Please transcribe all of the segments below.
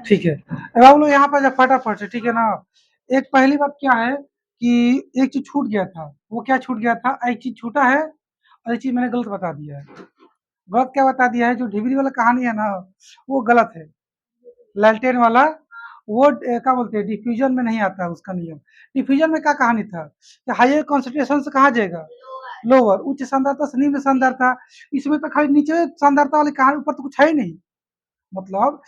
ठीक है, अब हम लोग यहाँ पर जब फटाफट से, ठीक है ना। एक पहली बात क्या है कि एक चीज छूट गया था। वो क्या छूट गया था? एक चीज छूटा है और एक चीज मैंने गलत बता दिया है। गलत क्या बता दिया है? जो ढिबरी वाला कहानी है ना, वो गलत है। लालटेन वाला, वो क्या बोलते हैं, डिफ्यूजन में नहीं आता है उसका नियम। डिफ्यूजन में क्या कहानी था कि हायर कॉन्सेंट्रेशन से कहाँ जाएगा? लोअर, उच्च सांद्रता से निम्न सांद्रता। इसमें तो खाली नीचे सांद्रता वाली कहानी, ऊपर तो कुछ है ही नहीं। मतलब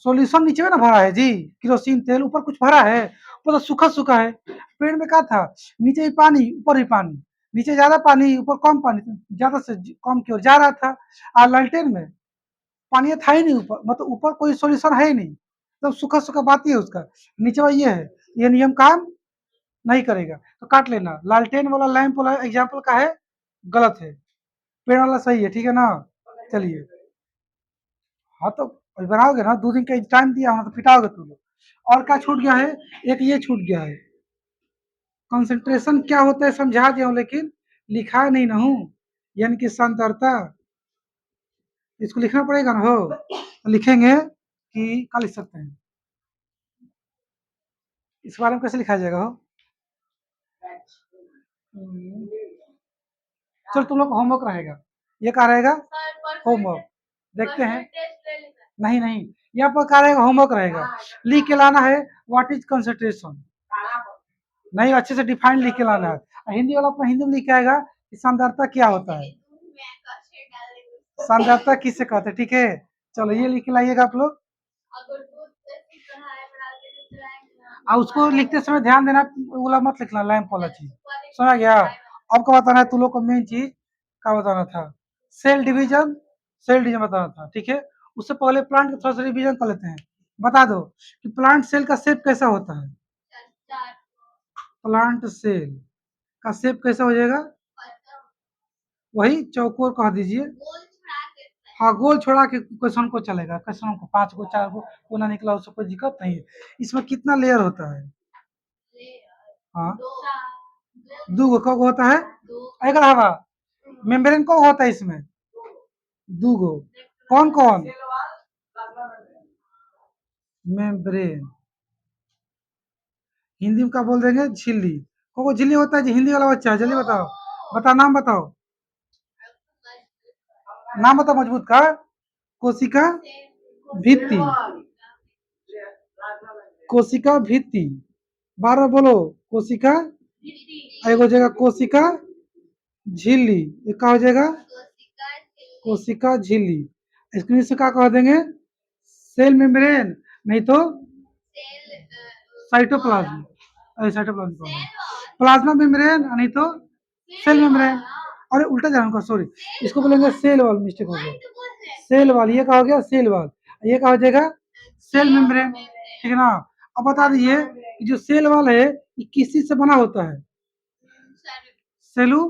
सॉल्यूशन नीचे में ना भरा है जी, केरोसिन तेल, ऊपर कुछ भरा है? ऊपर तो सूखा सूखा है। पेड़ में क्या था? नीचे ही पानी, ऊपर ही पानी। नीचे ज्यादा पानी, ऊपर कम पानी, ज्यादा से कम की ओर जा रहा था। और लालटेन में पानी था ही नहीं ऊपर, मतलब ऊपर कोई सॉल्यूशन है ही नहीं, तो सूखा सूखा बात ही है उसका। नीचे वाला ये है, ये नियम काम नहीं करेगा, तो काट लेना। लालटेन वाला लैंप वाला एग्जाम्पल का है, गलत है। पेड़ वाला सही है, ठीक है ना। चलिए, हाँ तो अभी बनाओगे ना, 2 दिन का टाइम दिया हूँ तो पिटाओगे तुम लोग। और क्या छूट गया है? एक ये छूट गया है, कंसंट्रेशन क्या होता है समझा दिया हूँ, लेकिन लिखा नहीं ना हूँ, यानी कि सांद्रता। इसको लिखना पड़ेगा ना हो, तो लिखेंगे कि क्या लिख सकते हैं इस बारे में? कैसे लिखा जाएगा हो? चल तुम लोग होमवर्क रहेगा, ये क्या रहेगा? होमवर्क। देखते हैं। नहीं नहीं, यहाँ पर क्या रहेगा? होमवर्क रहेगा। लिख के लाना है व्हाट इज कंसंट्रेशन। नहीं, अच्छे से डिफाइन लिख के लाना है। हिंदी वाला अपना हिंदी में लिख के आएगा कि सांद्रता क्या होता है, सांद्रता किससे कहते हैं, ठीक है। चलो ये लिख के लाइएगा आप लोग। और उसको लिखते समय ध्यान देना, वाला मत लिखना, लैंप वाला चीज। समझ गया? अब क्या बताना है तुम लोग को? मेन चीज क्या बताना था? Cell division. सेल डिवीजन बताना था, ठीक है। उससे पहले प्लांट का थोड़ा सा रिवीजन कर लेते हैं। बता दो कि प्लांट सेल का शेप कैसा होता है? प्लांट सेल का शेप कैसा हो जाएगा? वही चौकोर कह दीजिए। हाँ, गोल छोड़ा के क्वेश्चन को चलेगा, क्वेश्चन को 5 को 4 को कोना निकला, उससे कोई दिक्कत नहीं है। इसमें कितना लेयर होता है? हाँ, 2 गो। कब होता है? एक हवा मेम्ब्रेन को होता है इसमें? 2 गो। कौन कौन? मेम्ब्रेन हिंदी में क्या बोल देंगे? झिल्ली। को झिल्ली होता है जी, हिंदी वाला बच्चा, जल्दी बताओ। बताओ, नाम बताओ। नाम बताओ मजबूत का। कोशिका भित्ति। कोशिका भित्ति, बार बार बोलो। कोशिका, एक हो जाएगा कोशिका झिल्ली। ये क्या हो जाएगा? कोशिका झिल्ली। स्क्रीन से क्या कह देंगे? सेल मेम्ब्रेन, नहीं तो साइटोप्लाज्म। साइटोप्लाज्म, प्लाज्मा मेम्ब्रेन, नहीं तो सेल मेम्ब्रेन। अरे उल्टा जा रहा हूँ, सॉरी। इसको बोलेंगे सेल वॉल, मिस्टेक हो गया। सेल वॉल, ये क्या हो गया? Cell wall. ये क्या हो जाएगा? सेल मेम्ब्रेन, ठीक है ना। अब बता दीजिए कि जो सेल वॉल है ये किस चीज से बना होता है? सेलू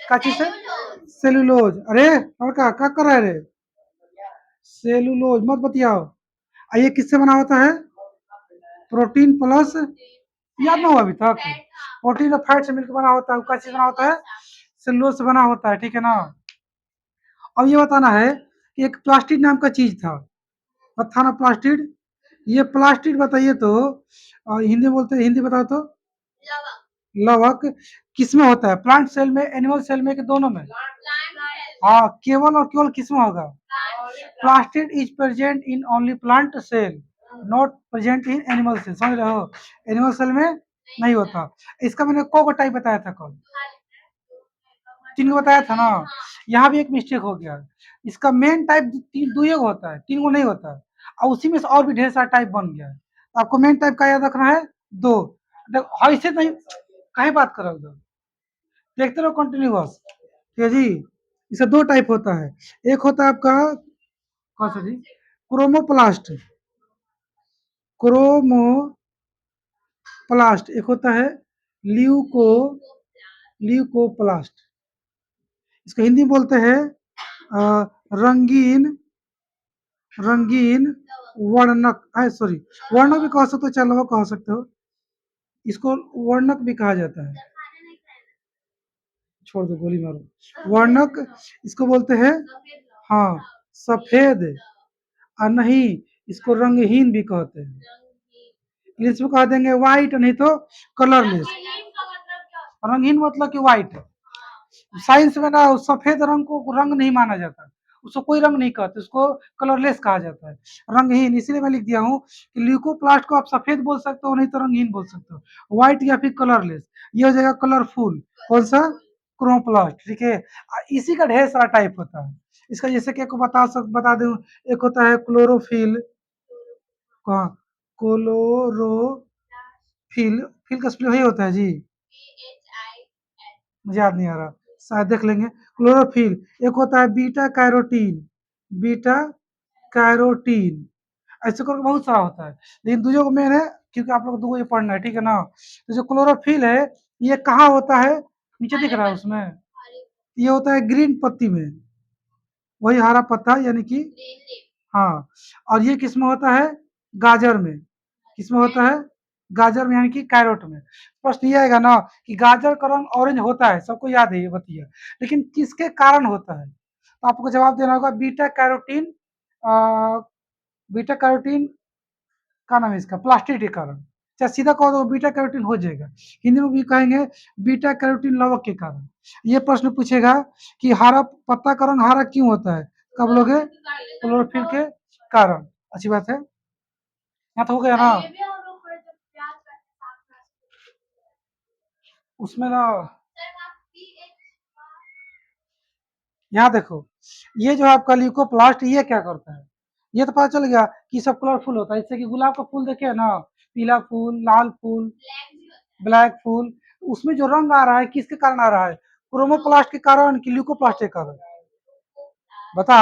का चीज से? सेलुलोज। अरे लड़का क्या कर रहा है रे? सेलुलोज मत बतियाओ। ये किससे बना होता है? प्रोटीन प्लस, याद ना हुआ अभी तक? प्रोटीन और फैट से मिलकर बना होता है। क्या चीज बना होता है? सेलुलोज से बना होता है, ठीक है ना। अब ये बताना है कि एक प्लास्टिड नाम का चीज था, था ना प्लास्टिड। ये प्लास्टिड बताइए तो, हिंदी में बोलते हैं, हिंदी बताओ तो। लवक किस में होता है? प्लांट सेल में, एनिमल सेल में, कि दोनों में? हाँ, केवल और केवल किस में होगा? Plastid is present in only plant cell, not present in animal cell. समझ रहे हो? एनिमल सेल में नहीं होता। इसका मैंने को टाइप बताया था कल, 3 को बताया था ना। यहाँ भी एक मिस्टेक हो गया। इसका मेन टाइप 2 होता है, 3 को नहीं होता है। और उसी में से और भी ढेर सारा टाइप बन गया है। आपको मेन टाइप का याद रखना है, 2। ऐसे नहीं, कहीं बात करो उधर, देखते रहो कंटिन्यूअस, ठीक है जी। इसका 2 टाइप होता है। एक होता है आपका कौन सा जी? क्रोमोप्लास्ट। क्रोमोप्लास्ट एक होता है, ल्यूको ल्यूकोप्लास्ट। इसको हिंदी में बोलते हैं रंगीन रंगीन वर्णक है, सॉरी, वर्णक भी कह सकते हो, चलो कह सकते हो। इसको वर्णक भी कहा जाता है। छोड़ दो, गोली मारो। वर्णक इसको बोलते हैं, हाँ, सफेद। और नहीं, इसको रंगहीन भी कहते हैं। इंग्लिश में कह देंगे व्हाइट, नहीं तो कलरलेस। रंगहीन मतलब कि व्हाइट। साइंस में ना सफेद रंग को रंग नहीं माना जाता, उसको कोई रंग नहीं कहते, उसको कलरलेस कहा जाता है, रंगहीन। इसलिए मैं लिख दिया हूँ कि ल्यूकोप्लास्ट को आप सफेद बोल सकते हो, नहीं तो रंगहीन बोल सकते हो, व्हाइट या फिर कलरलेस। ये हो जाएगा कलरफुल। कौन सा? क्रोमोप्लास्ट। ठीक है। इसी का ढेर सारा टाइप होता है। इसका जैसे कि आपको बता दूं, एक होता है क्लोरोफिल। कहाँ? क्लोरोफिल। फिल का स्पेलिंग वही होता है जी, मुझे याद नहीं आ रहा, शायद देख लेंगे। क्लोरोफिल। एक होता है बीटा कैरोटीन। Beta carotene. ऐसे करके बहुत सारा होता है, लेकिन दूसरे को मेन है, क्योंकि आप लोग दो ये पढ़ना है, ठीक है ना। तो जो क्लोरोफिल है, ये कहाँ होता है? नीचे दिख रहा है उसमें, ये होता है ग्रीन पत्ती में, वही हरा पत्ता यानी कि, हाँ। और ये किस में होता है? गाजर में। किस में होता है? गाजर में, यानी कि कैरोट में। प्रश्न ये आएगा ना कि गाजर का रंग ऑरेंज होता है, सबको याद है ये बतिया, लेकिन किसके कारण होता है? तो आपको जवाब देना होगा बीटा कैरोटीन। बीटा कैरोटीन का नाम है इसका, प्लास्टिक के कारण। चाहे सीधा कहो तो बीटा कैरोटीन हो जाएगा, हिंदी में भी कहेंगे बीटा कैरोटीन लवक के कारण। ये प्रश्न पूछेगा कि हरा पत्ता का रंग हरा क्यों होता है, कब बोलोगे? क्लोरोफिल के कारण। अच्छी बात है, यहाँ तो हो गया ना। उसमें ना, यहाँ देखो, ये जो आपका ल्यूकोप्लास्ट, ये क्या करता है? ये तो पता चल गया कि सब कलरफुल होता है, जैसे कि गुलाब का फूल देखे ना, पीला फूल, लाल फूल, ब्लैक फूल, उसमें जो रंग आ रहा है किसके कारण आ रहा है? क्रोमोप्लास्ट के कारण कि ल्यूकोप्लास्ट के कारण? बता।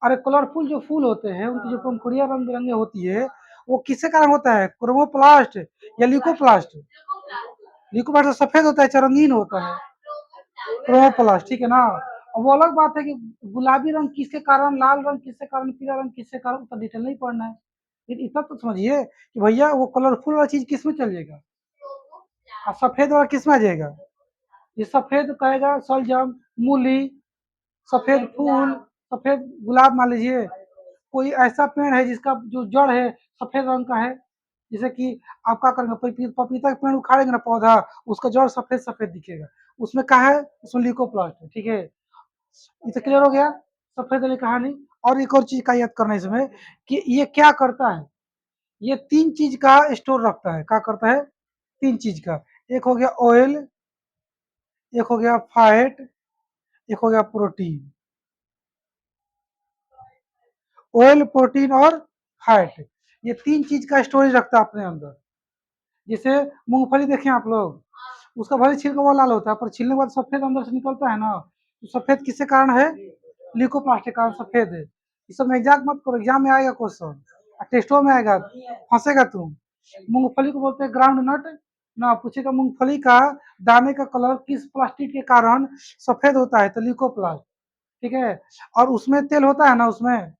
अरे कलरफुल जो फूल होते हैं, उनकी जो पंखुड़ियां रंग बिरंगे होती है, वो किसके कारण होता है? क्रोमोप्लास्ट या ल्यूकोप्लास्ट? ल्यूकोप्लास्ट तो सफेद होता है, चाहे रंगीन होता है। क्रोमोप्लास्ट, ठीक है ना। अब वो अलग बात है कि गुलाबी रंग किसके कारण, लाल रंग किसके कारण, पीला रंग किसके कारण, उतना डिटेल नहीं पढ़ना है, लेकिन इतना तो समझिए कि भैया वो कलरफुल वाला चीज किस में चल जाएगा, और सफेद वाला किस में आ जाएगा? ये सफेद कहेगा सलजम, मूली, सफेद फूल, सफेद गुलाब। मान लीजिए कोई ऐसा पेड़ है जिसका जो जड़ है सफेद रंग का है, जैसे कि आप क्या करेंगे, पपीता का पेड़ उखाड़ेंगे ना पौधा, उसका जड़ सफेद सफेद दिखेगा, उसमें क्या है? उसमें ल्यूकोप्लास्ट है। ठीक है, ये तो क्लियर हो गया, सफेद वाली कहानी। और एक और चीज का याद करना है इसमें, कि ये क्या करता है, ये तीन चीज का स्टोर रखता है। क्या करता है? तीन चीज का। एक हो गया ऑयल, एक हो गया फैट, एक हो गया प्रोटीन। ऑयल, प्रोटीन और फैट, ये तीन चीज का स्टोरेज रखता है अपने अंदर। जैसे मूंगफली देखें आप लोग, उसका भले छिलका वो लाल होता है, पर छिलने के बाद सफेद अंदर से निकलता है ना, तो सफेद किसके कारण है? ल्यूकोप्लास्ट के कारण सफेद है। इस सब में एग्जाम मत करो, एग्जाम में आएगा क्वेश्चन, टेस्टों में आएगा, फंसेगा तुम। मूंगफली को बोलते हैं ग्राउंड नट ना, पूछेगा मूंगफली का दाने का कलर किस प्लास्टिक के कारण सफेद होता है, तो ल्यूकोप्लास्ट। ठीक है। और उसमें तेल होता है ना, उसमें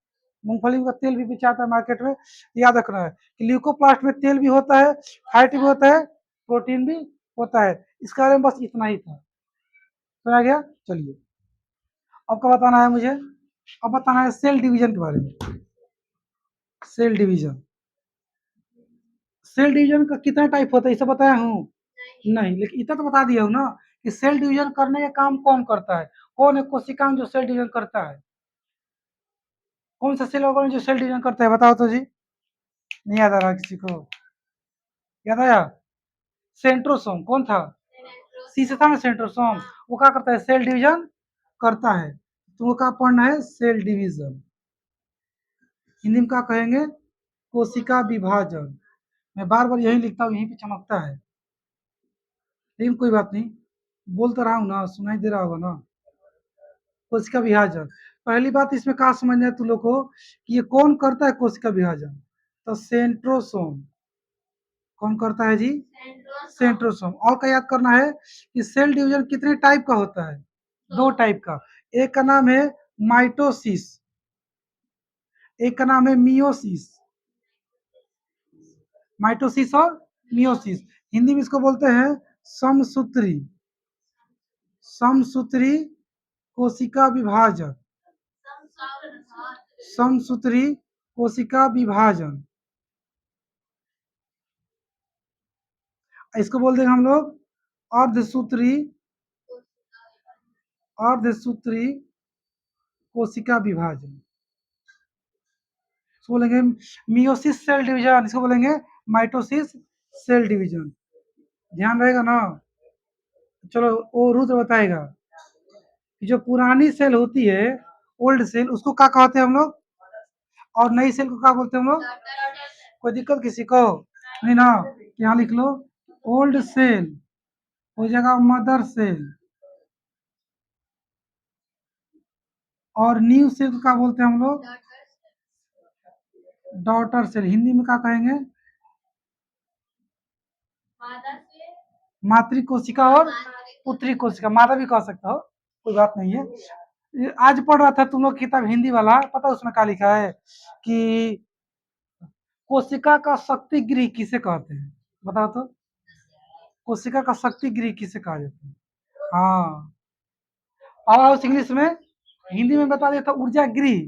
मूंगफली का तेल भी बेचाता है मार्केट में, याद रखना है कि ल्यूकोप्लास्ट में तेल भी होता है, फैट भी होता है, प्रोटीन भी होता है। इसके बारे में बस इतना ही था, समझ गया? चलिए, अब क्या बताना है मुझे? अब बताना है सेल डिवीजन के बारे में। सेल डिवीजन, सेल डिवीजन का कितना टाइप होता है इसे बताया हूँ? नहीं, लेकिन इतना तो बता दिया हूँ ना कि सेल डिवीजन करने का काम कौन करता है, कौन है कोशिका जो सेल डिवीजन करता है? कौन सा सेल ऑर्गन जो सेल डिवीजन करता है, बताओ तो जी। नहीं याद आ रहा किसी को? याद आया? सेंट्रोसोम। कौन था? सी से था ना सेंट्रोसोम। वो क्या करता है? सेल डिवीजन करता है। तो वो क्या पढ़ना है? Cell division. हिंदी में क्या कहेंगे? कोशिका विभाजन। मैं बार बार यही लिखता हूँ, यहीं पे चमकता है, लेकिन कोई बात नहीं, बोल तो रहा हूँ ना, सुनाई दे रहा होगा ना। कोशिका विभाजन, पहली बात इसमें क्या समझना है तुम लोग को, कि ये कौन करता है कोशिका विभाजन? तो सेंट्रोसोम। कौन करता है जी? सेंट्रोसोम। और क्या याद करना है कि सेल डिवीजन कितने टाइप का होता है? दो टाइप का। एक का नाम है माइटोसिस, एक का नाम है मियोसिस। माइटोसिस और मियोसिस, हिंदी में इसको बोलते हैं समसूत्री। समसूत्री कोशिका विभाजन, समसूत्री कोशिका विभाजन, इसको बोल देंगे हम लोग अर्धसूत्री, अर्धसूत्री कोशिका विभाजन। इसको बोलेंगे मियोसिस सेल डिवीजन, इसको बोलेंगे माइटोसिस सेल डिवीजन। ध्यान रहेगा ना। चलो वो रुद्र बताएगा कि जो पुरानी सेल होती है, ओल्ड सेल, उसको क्या कहते हैं हम लोग, और नई सेल को क्या बोलते हैं हम लोग। कोई दिक्कत किसी को नहीं ना। यहाँ लिख लो ओल्ड सेल हो जाएगा मदर सेल, और न्यू सेल को क्या बोलते हैं हम लोग, डॉटर सेल। हिंदी में क्या कहेंगे, मातृ कोशिका और पुत्री कोशिका, माता भी कह सकता हो, कोई बात नहीं है। आज पढ़ रहा था तुम लोग किताब हिंदी वाला, पता उसमें क्या लिखा है कि कोशिका का शक्ति गृह किसे कहते हैं, बताओ तो। कोशिका का शक्ति गृह किसे कहा जाता है। हाँ, और इंग्लिश में, हिंदी में बता देता ऊर्जा गृह।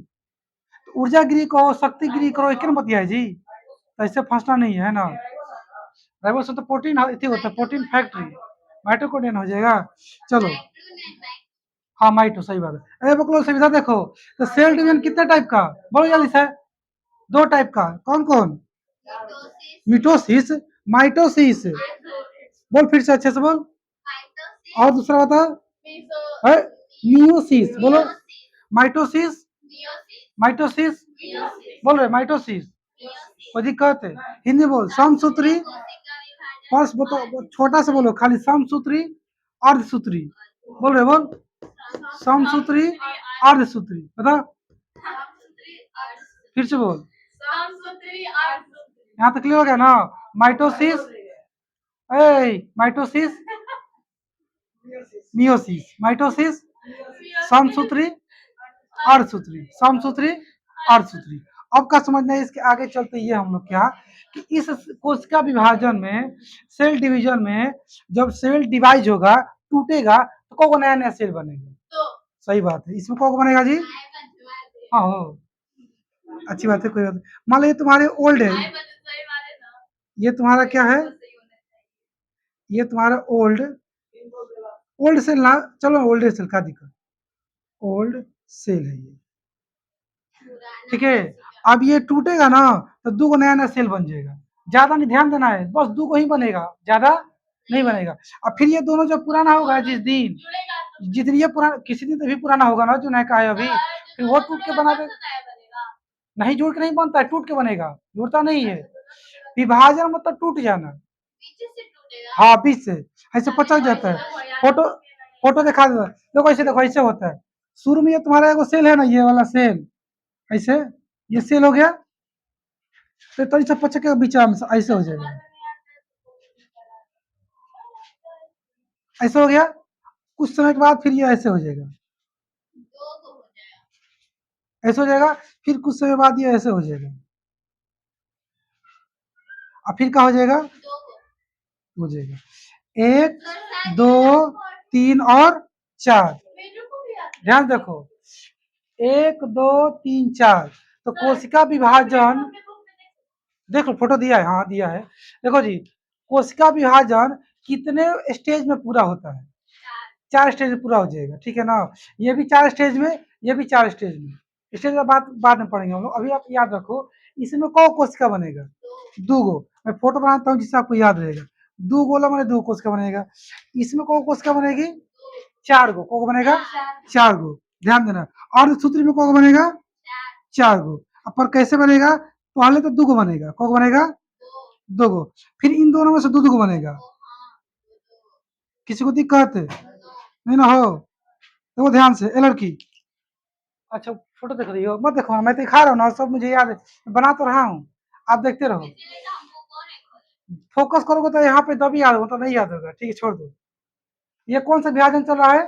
तो ऊर्जा गृह कहो, शक्ति गृह करो, एक मत है जी, तो ऐसे फंसना नहीं है ना। राइबोसोम तो प्रोटीन होता है, प्रोटीन फैक्ट्री, माइटोकॉन्ड्रिया हो जाएगा। चलो, हाँ माइटो, सही बात है। अरे बकलो सुविधा देखो, तो सेल डिवीजन कितने टाइप का, बोलो जल्दी से। दो टाइप का, कौन कौन। मिटोसिस, माइटोसिस, बोल फिर से अच्छे से बोल। और दूसरा बता, मियोसिस, बोलो। माइटोसिस, माइटोसिस, बोल रहे माइटोसिस, कोई दिक्कत है। हिंदी बोल, समसूत्री, बस बताओ, छोटा से बोलो खाली, समसूत्री अर्धसूत्री, बोल रहे बोल, समसूत्री अर्धसूत्री, बता फिर से बोल। यहाँ तक क्लियर हो गया ना। माइटोसिस, माइटोसिस, मियोसिस, माइटोसिस, समसूत्री अर्धसूत्री, समसूत्री अर्धसूत्री। अब का समझना है, इसके आगे चलते ये हम लोग क्या, कि इस कोशिका विभाजन में, सेल डिवीजन में, जब सेल डिवाइज होगा, टूटेगा, तो को नया नया सेल बनेगा। सही बात है, इसमें को बनेगा जी। हाँ हो, अच्छी बात है, कोई बात नहीं। मान लो ये तुम्हारे ओल्ड है, ये तुम्हारा क्या है, ये तुम्हारा ओल्ड, ओल्ड सेल ना, चलो ओल्ड सेल का दिक्कत, ओल्ड सेल है ये, ठीक है। अब ये टूटेगा ना, तो दो नया नया सेल बन जाएगा। ज्यादा नहीं ध्यान देना है, बस दो को ही बनेगा, ज्यादा नहीं बनेगा। अब फिर ये दोनों जब पुराना होगा, जिस दिन, जिस दिन ये पुराना, किसी दिन तो भी पुराना होगा ना जो नया का है अभी, फिर वो टूट के बना दे। नहीं, जोड़ के नहीं बनता है, टूट के बनेगा, जुड़ता नहीं है। विभाजन मतलब टूट जाना। हाँ, बीच से ऐसे पचक जाता है। फोटो, फोटो दिखा दो, देखो ऐसे, देखो ऐसे होता है। शुरू में ये तुम्हारा एगो सेल है ना, ये वाला सेल, ऐसे, ये सेल हो गया, तो तरी से पचक के बीच में ऐसे हो जाएगा, ऐसे हो गया। कुछ समय के बाद फिर ये ऐसे हो जाएगा, ऐसे हो जाएगा। फिर कुछ समय बाद ये ऐसे हो जाएगा, और फिर क्या हो जाएगा, हो जाएगा। एक, दो, तीन और चार, ध्यान देखो, एक, दो, तीन, चार। तो कोशिका विभाजन, देखो फोटो दिया है, हाँ दिया है। देखो जी, कोशिका विभाजन कितने स्टेज में पूरा होता है, चार स्टेज में पूरा हो जाएगा, ठीक है ना। ये भी चार स्टेज में, ये भी चार स्टेज में। स्टेज का बात बाद में पढ़ेंगे हम लोग, अभी आप याद रखो, इसमें कौ कोशिका बनेगा, दो गो। मैं फोटो बनाता हूँ जिससे आपको याद रहेगा। दो गोला मैंने दो कोशिका बनेगा। इसमें कौ कोशिका बनेगी, चार गो, को बनेगा चार गो, ध्यान देना। अर्धसूत्री में को बनेगा चार गो। अब पर कैसे बनेगा, पहले तो दो गो बनेगा, को बनेगा दो गो, फिर इन दोनों में से दो गो बनेगा। किसी को दिक्कत नहीं ना हो, देखो ध्यान से, ए लड़की, अच्छा फोटो देख रही हो, मत देखो, मैं दिखा रहा हूँ ना, सब मुझे याद है, बना तो रहा हूँ, आप देखते रहो। फोकस करोगे तो यहाँ पे तभी याद होगा, तो नहीं याद होगा, ठीक है छोड़ दो। ये कौन सा विभाजन चल रहा है,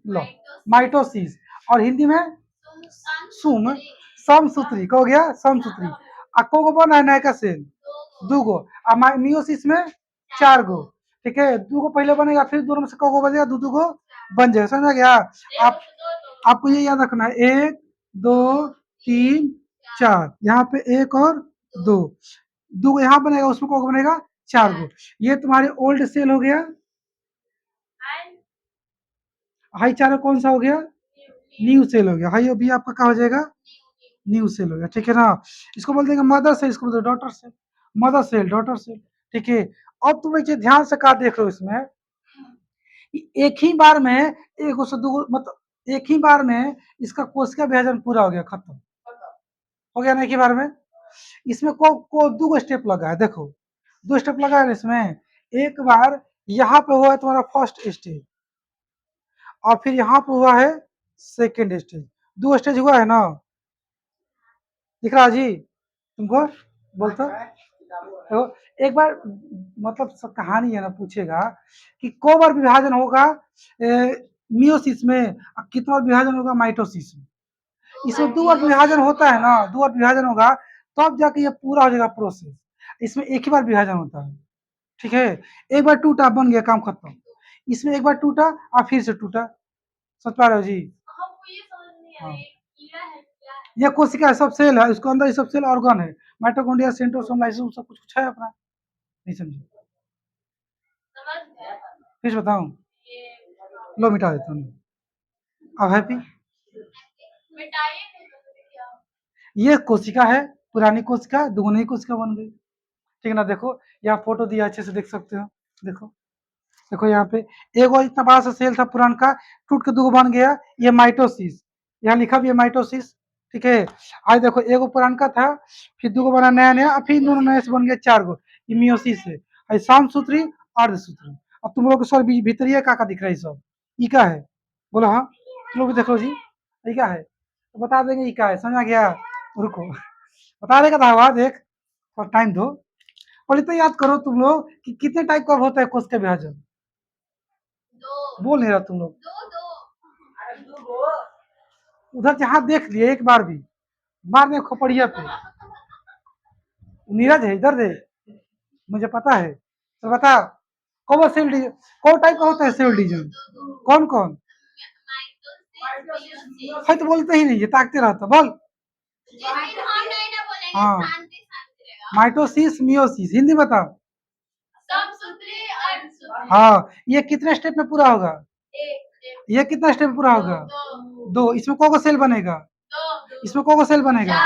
लो, माइटोसिस, और हिंदी में सुम, समसूत्री, हो गया समसूत्री। अको को बना है नया का सेल, दो गो, और मियोसिस में चार गो, ठीक है। दो गो पहले बनेगा, फिर दोनों में से को बनेगा, दो गो बन जाएगा, समझ गया। आप, आपको ये याद रखना है, एक, दो, तीन, चार, यहाँ पे एक और दो, दो यहाँ बनेगा, उसमें कौन बनेगा, चार गो। ये तुम्हारे ओल्ड सेल हो गया। हाई चार कौन सा हो गया, न्यू सेल हो गया। हाई भी आपका क्या हो जाएगा, न्यू सेल हो गया, ठीक है ना। इसको बोल देंगे मदर सेल, इसको बोलते daughter cell, mother cell, daughter cell, ठीक है। अब तुम एक चीज ध्यान से का देख लो इसमें, एक ही बार में एक से दो, मतलब एक ही बार में इसका कोशिका विभाजन पूरा हो गया, खत्म हो गया ना एक ही बार में। इसमें को दो स्टेप लगा है, देखो दो स्टेप लगा है इसमें। एक बार यहाँ पे हुआ है तुम्हारा फर्स्ट स्टेज, और फिर यहाँ पे हुआ है सेकेंड स्टेज, दो स्टेज हुआ है ना, दिख रहा है जी तुमको, बोलते तो एक बार, मतलब सब कहानी है ना, पूछेगा कि को बार विभाजन होगा मियोसिस में, और कितना बार विभाजन होगा माइटोसिस में। इसमें दो बार विभाजन होता है ना, दो बार विभाजन होगा तब जाके ये पूरा हो जाएगा प्रोसेस। इसमें एक ही बार विभाजन होता है, ठीक है। एक बार टूटा, बन गया, काम खत्म। इसमें एक बार टूटा और फिर से टूटा, समझ पा रहे हो जी। हाँ, ये कोशिका है, सब सेल है, इसको अंदर ये सब सेल ऑर्गन है, माइटोकॉन्ड्रिया, सेंट्रोसोम, लाइसोसोम, सब कुछ है अपना, नहीं समझे, फिर बताऊं, लो मिटा देता हूँ। अब हैप्पी, ये कोशिका है, पुरानी कोशिका दुगुनी कोशिका बन गई, ठीक है ना। देखो यहाँ फोटो दिया, अच्छे से देख सकते हो, देखो देखो यहाँ पे एगो इतना बड़ा सा सेल था पुरान का, टूट के दो बन गया, ये माइटोसिस, यहाँ लिखा भी है माइटोसिस, ठीक है। आज देखो एगो पुरान का था, फिर दो बना नया नया, फिर दोनों नए से बन गया चार गो, ये मियोसिस है। सामसूत्री, अर्धसूत्री। अब तुम लोग सर भीतरिया का दिख रहा है सब, ई का है, बोलो हाँ, तुम लोग भी देख लो जी, ई का है, तो बता देंगे ई का है, समझ आ गया, रुको बता देगा था आवाज एक, और टाइम दो, पहले तो याद करो तुम लोग कि कितने टाइप का होता है कोशिका विभाजन, बोल नहीं रहा तुम लोग, उधर जहां देख लिए एक बार भी, मार दे खोपड़िया पे, नीरज है इधर दे, मुझे पता है, तो बता कौन सेल डिवीजन, कौन टाइप का होता है सेल डिवीजन, कौन कौन है, तो बोलते ही नहीं है, ताकते रहता, बोल। हाँ, माइटोसिस, मियोसिस, हिंदी बता। हाँ, ये कितने स्टेप में पूरा होगा, ये कितना स्टेप पूरा होगा, दो। इसमें कौन सेल बनेगा, इसमें कौन सेल बनेगा,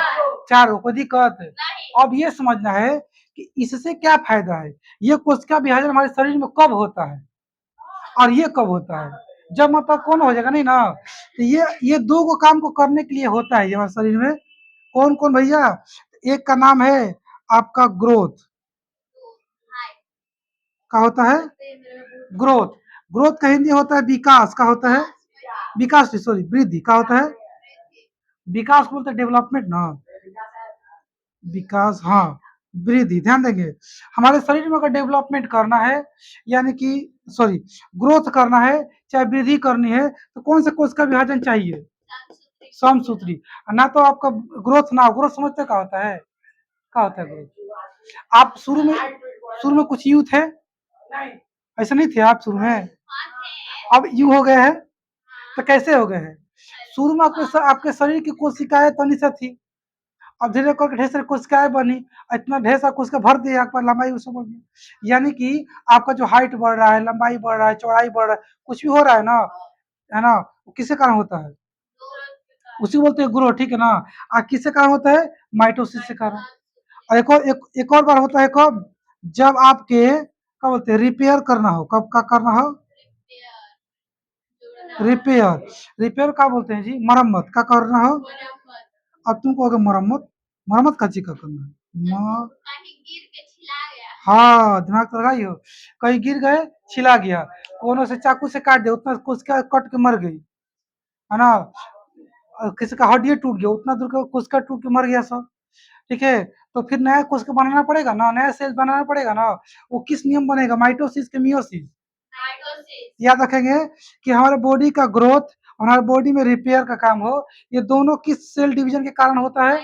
चार, कोई दिक्कत। अब ये समझना है कि इससे क्या फायदा है, ये कोशिका विभाजन हमारे शरीर में कब होता है और ये कब होता है, जब मतलब कौन हो जाएगा नहीं ना, तो ये दो को काम को करने के लिए होता है ये हमारे शरीर में। कौन कौन भैया, एक का नाम है आपका ग्रोथ, का होता है ग्रोथ, ग्रोथ का हिंदी होता है विकास, का होता है विकास, सॉरी वृद्धि, का होता है विकास, बोलते हैं डेवलपमेंट ना, विकास, हाँ, वृद्धि, ध्यान देंगे। हमारे शरीर में अगर डेवलपमेंट करना है, यानी कि सॉरी ग्रोथ करना है, चाहे वृद्धि करनी है, तो कौन से कोष का विभाजन चाहिए, समसूत्री। ना तो आपका ग्रोथ ना, ग्रोथ समझते क्या होता है, क्या होता है ग्रोथ। आप शुरू में कुछ यूथ है, ऐसा नहीं थे आप शुरू में, अब यू हो गए हैं, तो कैसे हो गए हैं, शुरू में आपके शरीर की कोशिकाएं तनी सा थी, अब धीरे करके ढेर सारी कोशिकाएं बनी, इतना ढेर सारा कोशिका भर दिया आपका, लंबाई उसमें बढ़ गई, यानी कि आपका जो हाइट बढ़ रहा है, लंबाई बढ़ रहा है, चौड़ाई बढ़ रहा है, कुछ भी हो रहा है ना, वो किसके कारण होता है, उसी को बोलते हैं ग्रोथ, ठीक है ना। किसके कारण होता है, माइटोसिस के कारण। और एक और बार होता है कब, जब आपके क्या बोलते हैं रिपेयर करना हो, कब का करना हो, रिपेयर, रिपेयर का बोलते हैं जी, मरम्मत का करना हो। अब तुम कहोगे मरम्मत, मरम्मत का चीज का करना है, हाँ दिमाग तो लगाई हो, कहीं गिर गए, छिला गया, कोनों से चाकू से काट दिया, उतना कोशिका कट के मर गई, है ना, किसी का हड्डी टूट गया, उतना दूर का कोशिका टूट के मर गया सब, ठीक है। तो फिर नया कोशिका बनाना पड़ेगा ना, नया सेल बनाना पड़ेगा ना, वो किस नियम बनेगा, माइटोसिस के मियोसिस, याद रखेंगे कि हमारे बॉडी का ग्रोथ, हमारे बॉडी में रिपेयर का काम हो, ये दोनों किस सेल डिवीजन के कारण होता है,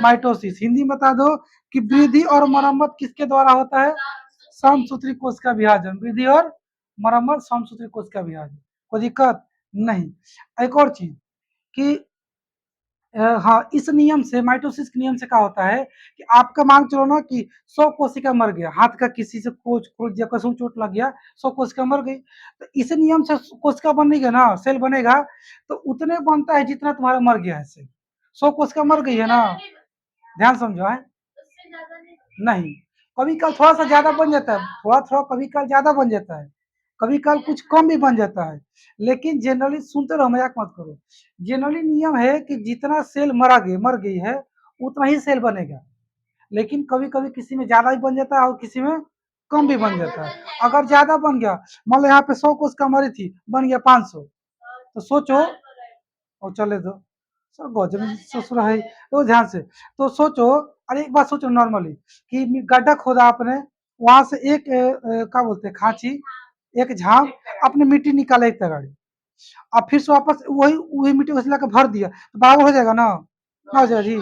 माइटोसिस। हिंदी में बता दो कि वृद्धि और मरम्मत किसके द्वारा होता है, समसूत्री कोश का विभाजन, वृद्धि और मरम्मत समसूत्री कोश का विभाजन, कोई दिक्कत नहीं। एक और चीज कि हाँ, इस नियम से माइटोसिस के नियम से क्या होता है कि आपका मान चलो ना कि 100 कोशिका मर गया, हाथ का किसी से कोच खोल दिया, कसम चोट लग गया, 100 कोशिका मर गई। तो इस नियम से कोशिका बनेगा ना, सेल बनेगा, तो उतने बनता है जितना तुम्हारा मर गया है सेल। 100 कोशिका मर गई है ना, ध्यान समझो है। नहीं, कभी कल थोड़ा सा ज्यादा बन जाता है, थोड़ा थोड़ा कभी कल ज्यादा बन जाता है, कभी कल कुछ कम भी बन जाता है। लेकिन जनरली सुनते रहो, मजाक मत करो। जनरली नियम है कि जितना सेल मर गई है उतना ही सेल बनेगा। लेकिन कभी कभी किसी में ज्यादा भी बन जाता है और किसी में कम भी बन जाता है। अगर ज्यादा बन गया, मान लो यहाँ पे 100 कोशिका मरी थी, बन गया 500, तो सोचो, और चले दो, सर गजब ससुर है। तो ध्यान से तो सोचो, अरे एक बात सोचो नॉर्मली कि गड्ढा खोदा आपने, वहां से एक क्या बोलते हैं खांची, एक झाग, अपने मिट्टी निकाला एक तगाड़ी, अब फिर से वापस वही वही मिट्टी उसी लाके भर दिया, तो बराबर हो जाएगा ना, ना हो जाएगा जी।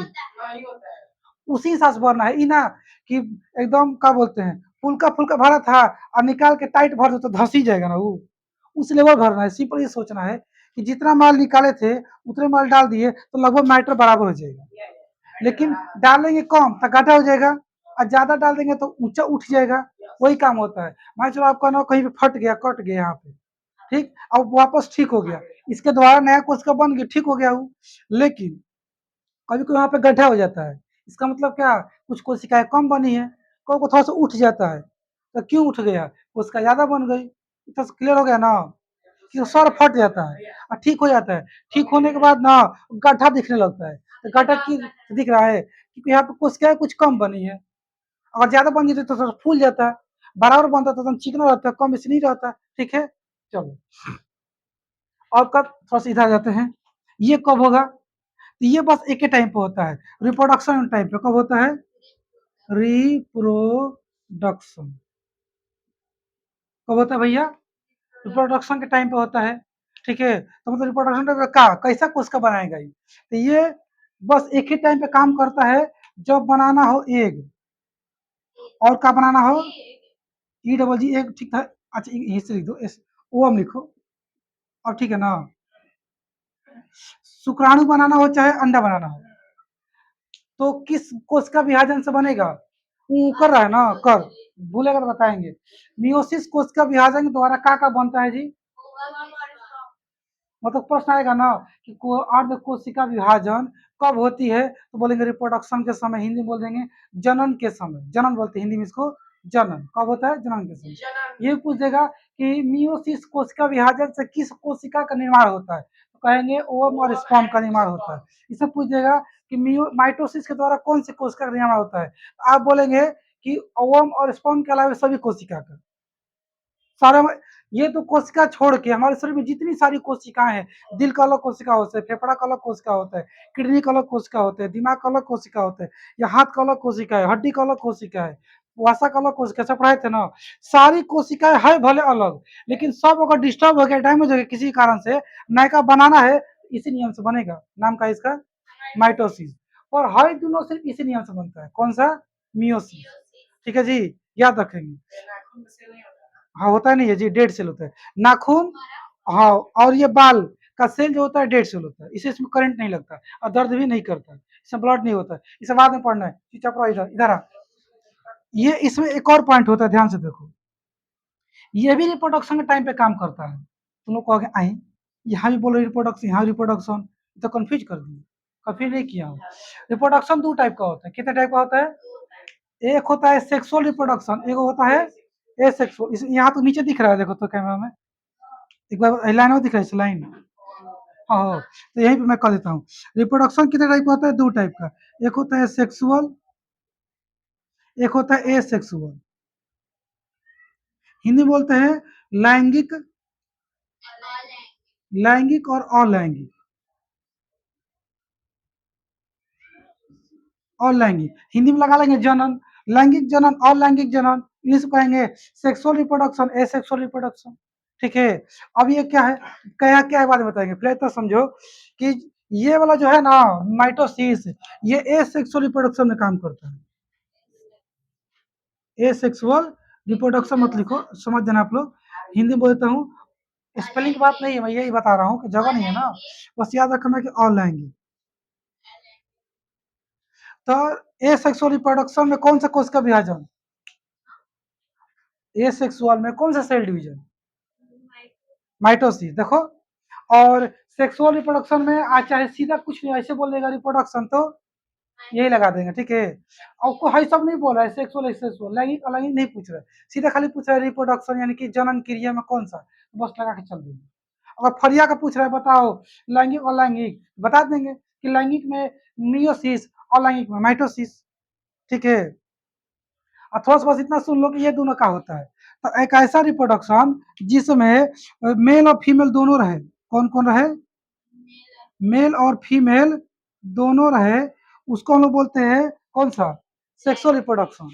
उसी हिसाब से भरना है, ई ना कि एकदम क्या बोलते हैं फुल्का फुल्का भरा था और निकाल के टाइट भर दो तो धस ही जाएगा ना वो। उस लेवल भरना है, सिंपल ये सोचना है कि जितना माल निकाले थे उतने माल डाल दिए तो लगभग मैटर बराबर हो जाएगा। लेकिन डालेंगे कम तो घाटा हो जाएगा, और ज्यादा डाल देंगे तो ऊंचा उठ जाएगा। वही काम होता है। मान चलो आपका ना कहीं पे फट गया, कट गया यहाँ पे, ठीक, अब वापस ठीक हो गया, इसके द्वारा नया कोशिका बन गया, ठीक हो गया वो। लेकिन कभी कभी वहाँ पे गड्ढा हो जाता है, इसका मतलब क्या, कुछ कोशिकाएं कम बनी है, को थोड़ा सा उठ जाता है, तो क्यों उठ गया, कोशिका ज्यादा बन गई। तो क्लियर हो गया ना कि सर फट जाता है और ठीक हो जाता है। ठीक होने के बाद ना गड्ढा दिखने लगता है, तो गड्ढा की दिख रहा है क्योंकि यहाँ पे कोशिकाएं कुछ कम बनी है। अगर ज्यादा बन जाती तो सर फूल जाता है, बराबर बनता तो चिकना रहता है, कम इसलिए नहीं रहता। ठीक है, चलो और कब थोड़ा सा इधर आ जाते हैं, ये कब होगा, तो ये बस एक ही टाइम पे होता है, रिप्रोडक्शन टाइम पे। कब होता है, रिप्रोडक्शन, कब होता है भैया, रिप्रोडक्शन के टाइम पे होता है। ठीक है, तो मतलब रिप्रोडक्शन टाइम पे का कैसा कोशिका बनाएगा ये, तो ये बस एक ही टाइम पे काम करता है जब बनाना हो एग, और क्या बनाना हो, ई डबल जी एग, ठीक है। अच्छा यहीं से लिख दो, ओ हम लिखो, अब ठीक है ना। शुक्राणु बनाना हो चाहे अंडा बनाना हो, तो किस कोशिका विभाजन से बनेगा, वो कर रहा है ना, कर, भूलेगा तो बताएंगे। मियोसिस कोशिका विभाजन के द्वारा क्या क्या बनता है जी, मतलब प्रश्न आएगा ना कि अर्ध कोशिका विभाजन कब होती है, तो बोलेंगे रिप्रोडक्शन के समय, हिंदी में बोल देंगे जनन के समय, जनन बोलते हैं हिंदी में इसको, जनन कब होता है, जनन के समय। ये पूछ देगा कि मियोसिस कोशिका विभाजन से किस कोशिका का निर्माण होता है, तो कहेंगे ओवम और स्पर्म का निर्माण होता है। इसे पूछ देगा कि माइटोसिस के द्वारा कौन सी कोशिका का निर्माण होता है, आप बोलेंगे कि ओवम और स्पर्म के अलावा सभी कोशिका का, सारा। ये तो कोशिका छोड़ के हमारे शरीर में जितनी सारी कोशिकाएं हैं, दिल का अलग कोशिका होता है, फेफड़ा का अलग कोशिका होता है, किडनी का अलग कोशिका होता है, दिमाग का अलग कोशिका होता है, या हाथ का अलग कोशिका है, हड्डी का अलग कोशिका है, वसा का अलग कोशिका, सब पढ़ाए थे ना। सारी कोशिकाएं है भले अलग, लेकिन सब अगर डिस्टर्ब हो गया, डैमेज हो गया किसी कारण से, नयका बनाना है, इसी नियम से बनेगा, नाम का इसका माइटोसिस। और हर दोनों सिर्फ इसी नियम से बनता है, कौन सा, मियोसिस। ठीक है जी, याद रखेंगे। हाँ होता नहीं है जी, डेड सेल होता है नाखून। हाँ, और ये बाल का सेल जो होता है डेड सेल होता है, इसे इसमें करंट नहीं लगता और दर्द भी नहीं करता, इसमें ब्लड नहीं होता। इसे बाद में पढ़ना है, चुपचाप रहो, इधर इधर आ। ये इसमें एक और पॉइंट होता है, ध्यान से देखो, ये भी रिप्रोडक्शन के टाइम पे काम करता है। तुम लोग कहोगे आई, यहाँ भी बोलो रिप्रोडक्शन, यहाँ रिप्रोडक्शन, तो कंफ्यूज कर दिए, कंफ्यूज नहीं किया हूँ। रिप्रोडक्शन दो टाइप का होता है, कितने टाइप का होता है, एक होता है सेक्सुअल रिप्रोडक्शन, एक होता है एसेक्सुअल। यहाँ तो नीचे दिख रहा है, देखो तो कैमरा में, एक बार लाइन और दिख रहा है, लाइन, हाँ हाँ, तो यहीं पे मैं कर देता हूँ। रिप्रोडक्शन कितने टाइप का होता है, दो टाइप का, एक होता है सेक्सुअल, एक होता है एसेक्सुअल। हिंदी बोलते हैं लैंगिक, लैंगिक और अलैंगिक, अलैंगिक हिंदी में लगा लेंगे जनन, लैंगिक जनन, अलैंगिक जनन, इंग्लिश कहेंगे सेक्सुअल रिप्रोडक्शन, एसेक्सुअल रिप्रोडक्शन। ठीक है, अब ये क्या है, क्या क्या है बाद में बताएंगे, पहले तो समझो कि ये वाला जो है ना माइटोसिस, ये एसेक्सुअल रिप्रोडक्शन में काम करता है। एसेक्सुअल रिप्रोडक्शन मत लिखो, समझ देना आप लोग, हिंदी बोलता हूँ, स्पेलिंग की बात नहीं है, मैं यही बता रहा हूँ कि जगह नहीं है ना, बस याद रखना कि अलैंगिक, तो ए सेक्सुअल रिप्रोडक्शन में कौन सा कोशिका का विभाजन? ए सेक्सुअल में कौन सा सेल डिवीजन? माइटोसिस। देखो, और सेक्सुअल रिप्रोडक्शन में आज चाहे सीधा कुछ नहीं ऐसे बोलेगा रिप्रोडक्शन तो यही लगा देंगे, ठीक है। आपको हाई सब नहीं बोल रहा है, सेक्सुअल सेक्सुअल लैंगिक अलैंगिक नहीं पूछ रहा है, सीधा खाली पूछ रहा है रिप्रोडक्शन यानी कि जनन क्रिया में कौन सा, बस लगा के चल देंगे। अगर फरिया का पूछ रहा है बताओ लैंगिक और लैंगिक, बता देंगे कि लैंगिक में मियोसिस और लैंगिक में माइटोसिस, ठीक है। और थोड़ा सा बस इतना सुन लो कि ये दोनों का होता है। तो एक ऐसा रिप्रोडक्शन जिसमें मेल और फीमेल दोनों रहे, कौन कौन रहे? मेल और फीमेल दोनों रहे, उसको हम लोग बोलते हैं कौन सा? Sexual reproduction.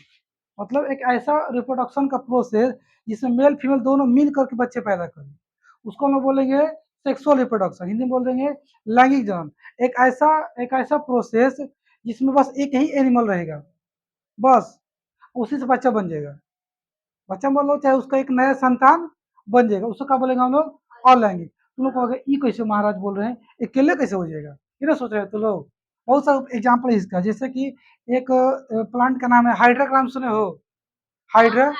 मतलब एक ऐसा रिप्रोडक्शन का प्रोसेस जिसमें मेल फीमेल दोनों मिल करके बच्चे पैदा करें, उसको हम लोग बोलेंगे सेक्सुअल रिप्रोडक्शन, हिंदी में बोल देंगे लैंगिक जनन। एक ऐसा प्रोसेस जिसमें बस एक ही एनिमल रहेगा, बस उसी से बच्चा बन जाएगा। बच्चा बोल लो चाहे उसका एक नया संतान बन जाएगा, उसको क्या बोलेंगे हम लोग? अलैंगिक। तुम लोग कहोगे ई कैसे महाराज बोल रहे हैं, अकेले कैसे हो जाएगा, ये ना सोच रहे हो तुम लोग। बहुत सारा एग्जाम्पल है इसका, जैसे कि एक प्लांट का नाम है हाइड्रा का नाम सुने हो? हाइड्रा,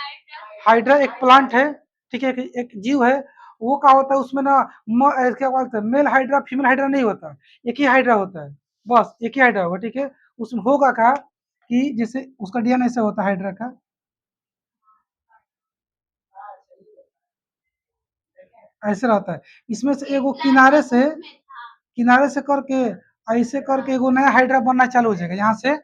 हाइड्रा एक प्लांट है, ठीक है, एक जीव है। वो क्या होता है उसमें ना क्या बोलते हैं, मेल हाइड्रा फीमेल हाइड्रा नहीं होता, एक ही हाइड्रा होता है, बस एक ही हाइड्रा होगा, ठीक है। उसमें होगा क्या कि जैसे उसका डीएनए ऐसा होता है हाइड्रा का, ऐसे रहता है। इसमें से एगो किनारे से करके ऐसे करके एगो नया हाइड्रा बनना चालू हो जाएगा यहाँ से,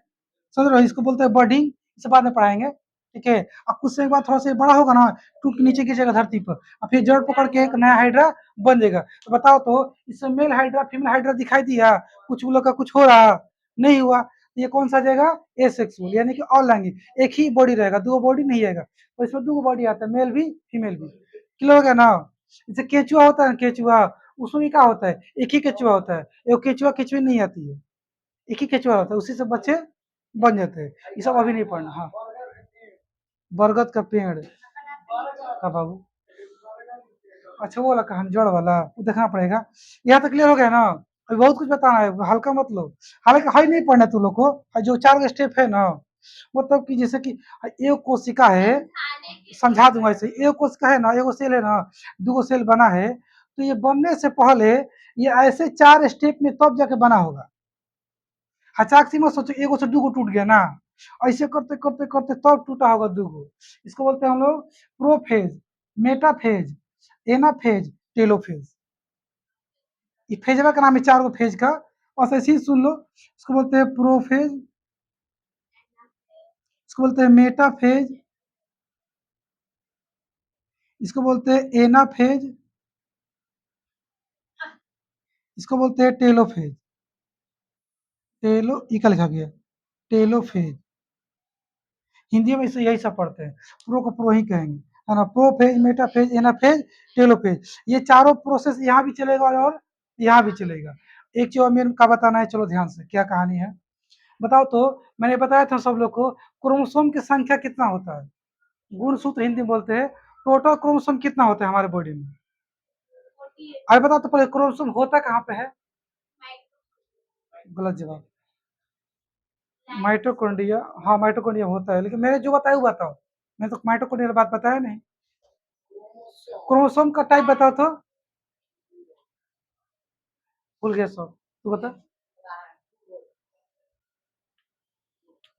समझ रहे हो? इसको बोलते हैं बर्डिंग, इसे बाद में पढ़ाएंगे, ठीक है। अब कुछ से एक बार थोड़ा सा बड़ा होगा ना, टूट के नीचे गिरेगा धरती पर, और फिर जड़ पकड़ के एक नया हाइड्रा बन जाएगा। तो बताओ तो इसमें मेल हाइड्रा फीमेल हाइड्रा दिखाई दिया, कुछ लोग का कुछ हो रहा नहीं हुआ, तो ये कौन सा जाएगा? एसेक्सुअल यानी कि अलैंगिक। एक ही बॉडी रहेगा, दो बॉडी नहीं आएगा, तो इसमें दो बॉडी आता है, मेल भी फीमेल भी। क्लियर हो गया ना? जैसे केचुआ होता है, केचुआ उसमें भी क्या होता है, एक ही केचुआ होता है, एक केचुआ केचुआ नहीं आती है, एक ही केचुआ होता है, उसी से बच्चे बन जाते हैं। ये सब अभी नहीं पढ़ना। हाँ, बरगद का पेड़ का बाबू, अच्छा वो वाला कहानी जड़ वाला, वो देखना पड़ेगा। यहाँ तक क्लियर हो गया ना? अभी बहुत कुछ बताना है, हल्का मत लो। हालांकि हाई नहीं पढ़ना तुम लोग को, जो 4 स्टेप है ना, मतलब कि जैसे कि एक कोशिका है, समझा दूंगा ऐसे। एक कोशिका है ना, एगो सेल है ना, दूगो सेल बना है, तो ये बनने से पहले ये ऐसे 4 स्टेप में तब जाके बना होगा। अचानक से मत सोचो एगो से दूगो टूट गया ना, ऐसे करते करते करते तब टूटा होगा दूगो। इसको बोलते हैं हम लोग प्रोफेज, मेटाफेज, एनाफेज, टेलोफेज। ये फेजवा का नाम है 4 गो फेज का, बस ऐसे ही सुन लो। इसको बोलते हैं प्रोफेज, इसको बोलते हैं मेटाफेज, इसको बोलते हैं एनाफेज, इसको बोलते हैं टेलोफेज। टेलो ई का लिखा गया टेलोफेज, हिंदी में इसे यही सब पढ़ते हैं, प्रो को प्रो ही कहेंगे, है ना। प्रोफेज, मेटाफेज, एनाफेज, टेलोफेज, ये चारों प्रोसेस यहाँ भी चलेगा और यहाँ भी चलेगा। एक चीज और मेरे का बताना है, चलो ध्यान से, क्या कहानी है बताओ तो। मैंने बताया था सब लोग को क्रोमोसोम की संख्या कितना होता है, गुणसूत्र हिंदी में बोलते हैं। टोटल क्रोमोसोम कितना होता है हमारे बॉडी में? अरे बताओ तो पहले क्रोमोसोम होता कहाँ पे है? गलत जवाब, माइटोकॉन्ड्रिया। हाँ माइटोकॉन्ड्रिया होता है, लेकिन मैंने जो बताया वो बताओ, मैंने तो माइटोकॉन्ड्रिया बात बताया नहीं। क्रोमोसोम का टाइप बताओ तो। भूल गया सब, तू बता।